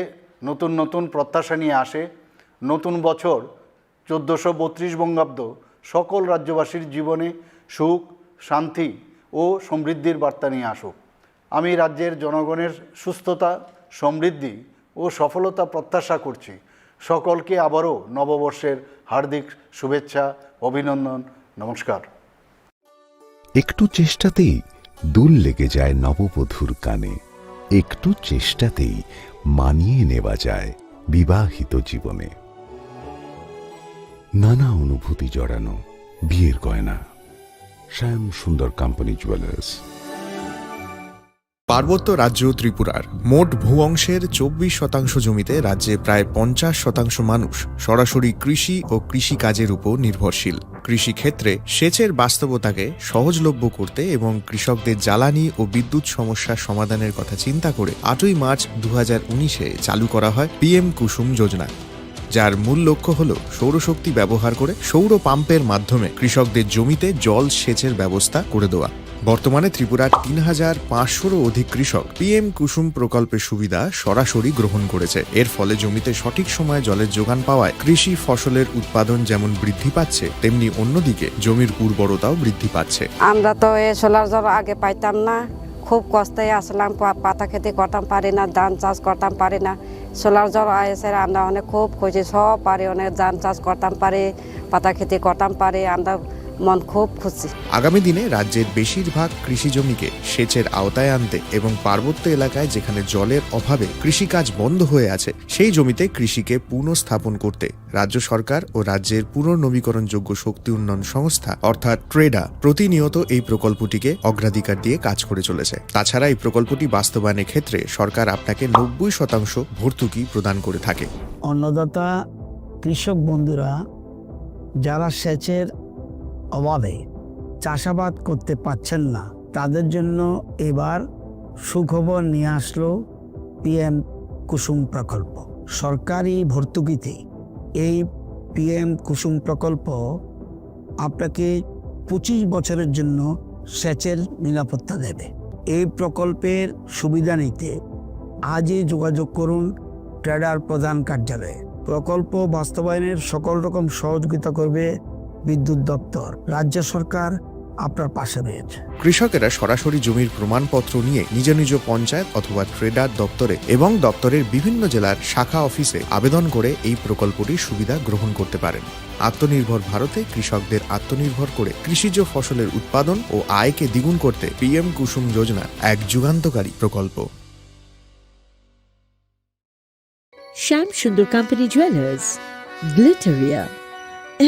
নতুন নতুন প্রত্যাশা নিয়ে আসে। নতুন বছর 1432 বঙ্গাব্দ সকল রাজ্যবাসীর জীবনে সুখ, শান্তি ও সমৃদ্ধির বার্তা নিয়ে আসুক। আমি রাজ্যের জনগণের সুস্থতা, সমৃদ্ধি ও সফলতা প্রত্যাশা করছি। সকলকে আবারও নববর্ষের হার্দিক শুভেচ্ছা, অভিনন্দন, নমস্কার। একটু চেষ্টাতেই দুল লেগে যায় নববধূর কানে, একটু চেষ্টাতেই মানিয়ে নেওয়া যায় বিবাহিত জীবনে। নানা অনুভূতি জড়ানো বিয়ের গয়না। শ্যাম সুন্দর কোম্পানি জুয়েলার্স। পার্বত্য রাজ্য ত্রিপুরার মোট ভূ অংশের 24% জমিতে রাজ্যে প্রায় 50% মানুষ সরাসরি কৃষি ও কৃষিকাজের উপর নির্ভরশীল। কৃষিক্ষেত্রে সেচের বাস্তবতাকে সহজলভ্য করতে এবং কৃষকদের জ্বালানি ও বিদ্যুৎ সমস্যার সমাধানের কথা চিন্তা করে 8ই মার্চ 2019-এ চালু করা হয় PM কুসুম যোজনা, যার মূল লক্ষ্য হল সৌরশক্তি ব্যবহার করে সৌর পাম্পের মাধ্যমে কৃষকদের জমিতে জল সেচের ব্যবস্থা করে দেওয়া। বর্তমানে ত্রিপুরার 3500-রও অধিক কৃষক PM কুসুম প্রকল্পের সুবিধা সরাসরি গ্রহণ করেছে। এর ফলে জমিতে সঠিক সময়ে জলের যোগান পাওয়ায় কৃষি ফসলের উৎপাদন যেমন বৃদ্ধি পাচ্ছে, তেমনি অন্যদিকে জমির উর্বরতাও বৃদ্ধি পাচ্ছে। আমরা তো এই সোলার জল আগে পাইতাম না, খুব কষ্টে আসলাম, পাতা খেতে করতাম পারি না, ধান চাষ করতাম পারি না। সোলার জল এসে আমরা অনেক খুব খুশি, সব পারি, অনেক ধান চাষ করতাম পারি, পাতা খেতে করতাম পারি, আমরা মন খুব খুশি। আগামী দিনে রাজ্যের বেশিরভাগ কৃষি জমিকে সেচের আওতায় আনতে এবং পার্বত্য এলাকায় যেখানে জলের অভাবে কৃষিকাজ বন্ধ হয়ে আছে, সেই জমিতে কৃষিকে পুনঃস্থাপন করতে রাজ্য সরকার ও রাজ্যের পুনর্নবীকরণযোগ্য শক্তি উন্নয়ন সংস্থা অর্থাৎ ট্রেডা প্রতিনিয়ত এই প্রকল্পটিকে অগ্রাধিকার দিয়ে কাজ করে চলেছে। তাছাড়া এই প্রকল্পটি বাস্তবায়নের ক্ষেত্রে সরকার আপনাকে 90% ভর্তুকি প্রদান করে থাকে। অন্নদাতা কৃষক বন্ধুরা যারা সেচের অভাবে চাষাবাদ করতে পারছেন না, তাদের জন্য এবার সুখবর নিয়ে আসলো PM কুসুম প্রকল্প। সরকারি ভর্তুকিতে এই PM কুসুম প্রকল্প আপনাকে 25 বছরের জন্য সেচের নিরাপত্তা দেবে। এই প্রকল্পের সুবিধা নিতে আজই যোগাযোগ করুন ট্রেডার প্রধান কার্যালয়ে। প্রকল্প বাস্তবায়নের সকল রকম সহযোগিতা করবে বিদ্যুৎ দপ্তর। রাজ্য সরকার আপনার পাশে রয়েছে। কৃষকেরা সরাসরি জমির প্রমাণপত্র নিয়ে নিজ নিজ পঞ্চায়েত অথবা ট্রেডার দপ্তরে এবং দপ্তরের বিভিন্ন জেলার শাখা অফিসে আবেদন করে এই প্রকল্পটির সুবিধা গ্রহণ করতে পারেন। আত্মনির্ভর ভারতে কৃষকদের আত্মনির্ভর করে কৃষিজ ফসলের উৎপাদন ও আয়কে দ্বিগুণ করতে PM কুসুম যোজনা এক যুগান্তকারী প্রকল্প। Shyam Sundar company jewellers, Glitteria,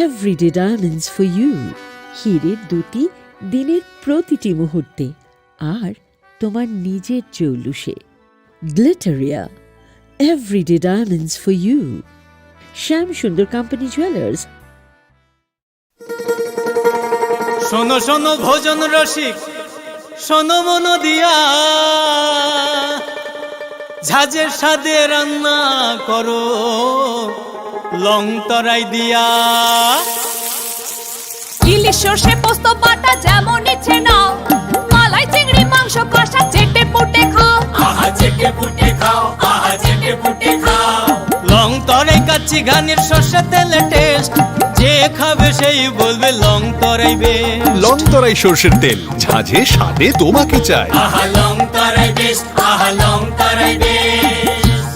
everyday diamonds for you. হীরের দুটি দিনের প্রতিটি মুহূর্তে আর তোমার নিজের জৌলুসে। Glitteria, everyday diamonds for you. Shyam Sundar company jewellers. শোনো শোনো ভোজন রসিক, শোনো মন দিয়া, ঝাঁঝের স্বাদে রান্না করো লং তরাই দিয়া। ইলিশ সর্ষে পোস্ত বাটা যেমন ইচ্ছে নাও, মালাই চিংড়ি মাংস কষা চেটে পুটে খাও, আহা চেটে পুটে খাও, আহা চেটে পুটে খাও। লং তরাই কাচ্চি ঘানির সর্ষে তেলে টেস্ট, যে খাবে সেই বলবে লং তরাই বেশ। লং তরাই সর্ষের তেল, ঝাঁঝে স্বাদে তোমাকে চাই। আহা লং তরাই বেস্ট, আহা লং তরাই বেস্ট।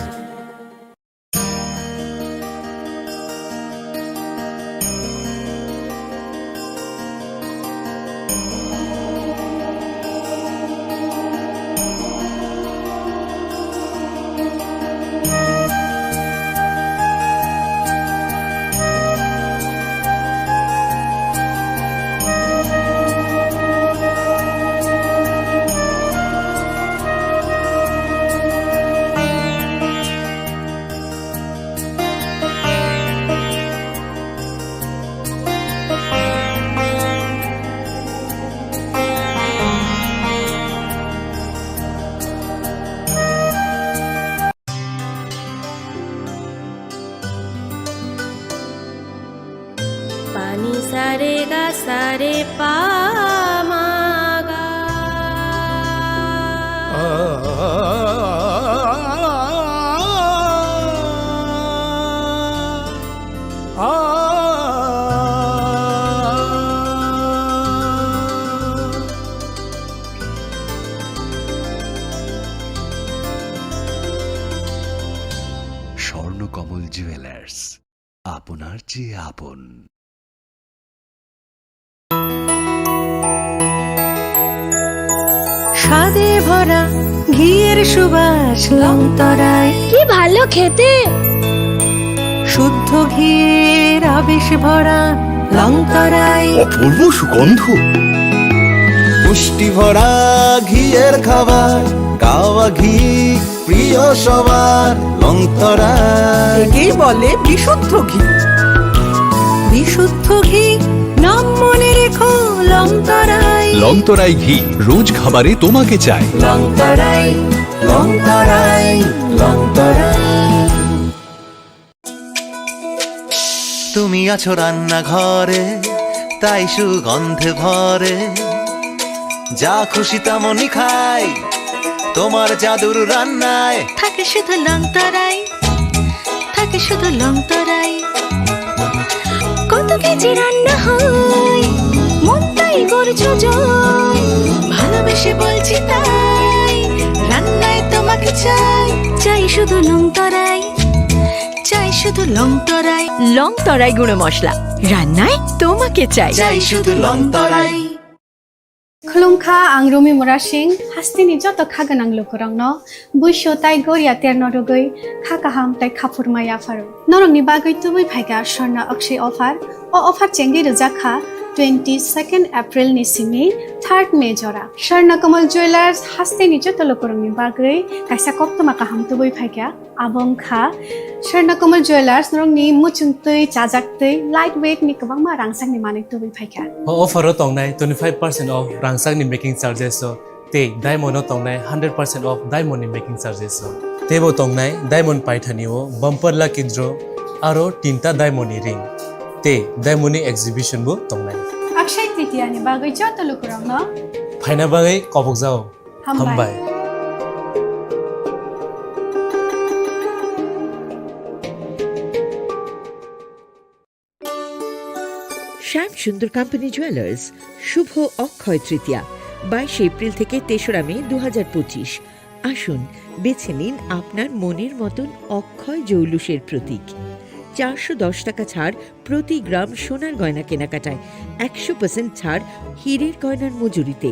পানি সারে গা সারে পা মা গা। স্বর্ণকমল জুয়েলার্স, আপনার চেয়ে আপন। স্বাদে ভরা ঘিয়ের সুবাস লংতরায় কি ভালো খেতে, শুদ্ধ ঘিয়ের আবেশ ভরা লংতরায় অপূর্ব সুগন্ধ, পুষ্টি ভরা ঘিয়ের খাবার, গাওয়া ঘি প্রিয় সবার লংতরায়। একেই বলে বিশুদ্ধ ঘি। বিশুদ্ধ ঘি নাম মনে রেখো লংতরায়। লংতরাই ঘি রোজ খাবারে তোমাকে চাই। লংতরায় লংতরায় লংতরায়। তুমি আছো রান্নাঘরে, তাই সুগন্ধে ভরে, যা খুশি তেমনই খাই তোমার জাদুর রান্নায়। থাকে শুধু লংতরাই, থাকে শুধু লংতরাই। কত কেজি রান্না হয়, মন তাই করছো জয়। ভালোবেসে বলছি তাই, রান্নায় তোমাকে চাই। চাই শুধু লংতরাই, চাই শুধু লংতরাই। লংতরাই গুঁড়ো মশলা, রান্নায় তোমাকে চাই। চাই শুধু লংতরাই। खुलुमखा आं रमि मुरा सिंह हास्तिनि जत खागोनां लोगोरांनो बुइसो ताइ गरिया तेरनो रुगै खाकाहाम ताइ खाफुरमाया फारो नरंनि बागै तुबै फाइगा स्वर्णा अक्षय अफार ओ अफार चेंगि रजाखा 22 एप्रिल नि सिमि 3 मे जरा स्वर्ण कमल ज्वेलर्स हास्तिनि जत लोगोरांनि बागै काइसा कप्तमा काहाम तुबै फाइगा आबंखा स्वर्ण कमल ज्वेलर्स नरंनि मुचुंतै चाजाक्तै लाइट वेट नि गोबांमा रांसांनि माने तुबै फाइगा अफारो तंनाय 25% ऑफ रांसांनि मेकिंग चार्जेस ते डायमंड तंनाय 100% ऑफ डायमंड नि मेकिंग चार्जेस तेबो तंनाय डायमंड पाइथानिओ बम्पर लाकी ड्र आरो 3टा डायमंड नि रिंग ते डायमंड नि एक्जिबिशन बो तंनाय अक्षय तृतीया नि बागै जत लोगोरांनो फाइना बागै कबक जाओ हामबाय শ্যাম সুন্দর কোম্পানি জুয়েলার্স শুভ অক্ষয় তৃতীয়া 22 এপ্রিল থেকে 3রা মে 2025। আসুন বেছে নিন আপনার মনের মতন অক্ষয় জৌলুসের প্রতীক। 410 টাকা ছাড় প্রতি গ্রাম সোনার গয়না কেনাকাটায়, 100% ছাড় হীরের গয়নার মজুরিতে,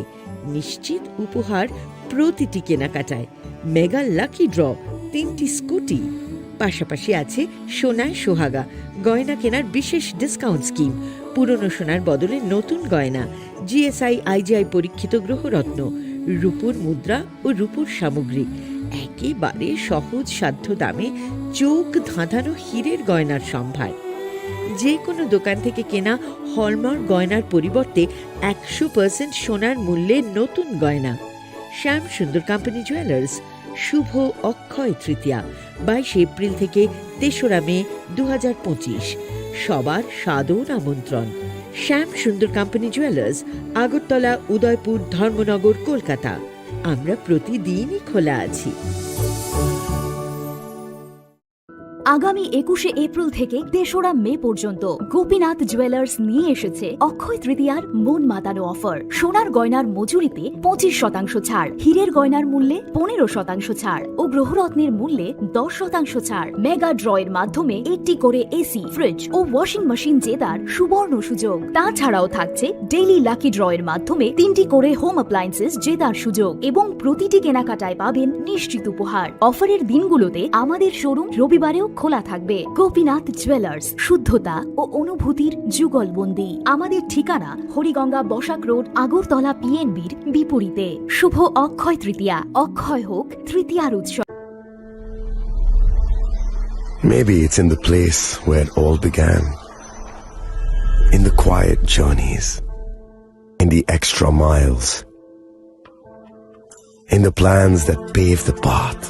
নিশ্চিত উপহার প্রতিটি কেনাকাটায়, মেগা লাকি ড্র 3টি স্কুটি, পাশাপাশি আছে সোনায় সোহাগা গয়না কেনার বিশেষ ডিসকাউন্ট স্কিম, পুরনো সোনার বদলে নতুন গয়না, জিএসআই আইজিআই পরীক্ষিত গ্রহরত্ন, রূপোর মুদ্রা ও রূপোর সামগ্রী, একেবারে সহজ সাধ্য দামে চোখ ধাঁধানো হীরের গয়নার সম্ভার। যে কোনো দোকান থেকে কেনা হলমার্ক গয়নার পরিবর্তে 100% সোনার মূল্যে নতুন গয়না। শ্যাম সুন্দর কোম্পানি জুয়েলার্স শুভ অক্ষয় তৃতীয়া 22 এপ্রিল থেকে 3রা মে 2025। সবার সাদর আমন্ত্রণ। শ্যাম সুন্দর কোম্পানি জুয়েলার্স, আগরতলা, উদয়পুর, ধর্মনগর, কলকাতা। আমরা প্রতিদিনই খোলা আছি। আগামী 21শে এপ্রিল থেকে 3রা মে পর্যন্ত গোপীনাথ জুয়েলার্স নিয়ে এসেছে অক্ষয় তৃতীয়ার মন মাতানো অফার। সোনার গয়নার মজুরিতে 25% ছাড়, হীরের গয়নার মূল্যে 15% ছাড় ও গ্রহরত্নের মূল্যে 10% ছাড়। মেগা ড্রয়ের মাধ্যমে একটি করে এসি, ফ্রিজ ও ওয়াশিং মেশিন জেতার সুবর্ণ সুযোগ। তাছাড়াও থাকছে ডেইলি লাকি ড্রয়ের মাধ্যমে 3টি করে হোম অ্যাপ্লায়েন্সেস জেতার সুযোগ এবং প্রতিটি কেনাকাটায় পাবেন নিশ্চিত উপহার। অফারের দিনগুলোতে আমাদের শোরুম রবিবারেও খোলা থাকবে। গোপীনাথ জুয়েলার্স, শুদ্ধতা ও অনুভূতির যুগলবন্দি। আমাদের ঠিকানা হরিগঙ্গা বসাক রোড, আগরতলা পিএনবির বিপরীতে। শুভ অক্ষয় তৃতীয়া, অক্ষয় হোক তৃতীয়ার উৎসব। Maybe it's in the place where it all began. In the quiet journeys. In the extra miles. In the plans that pave the path.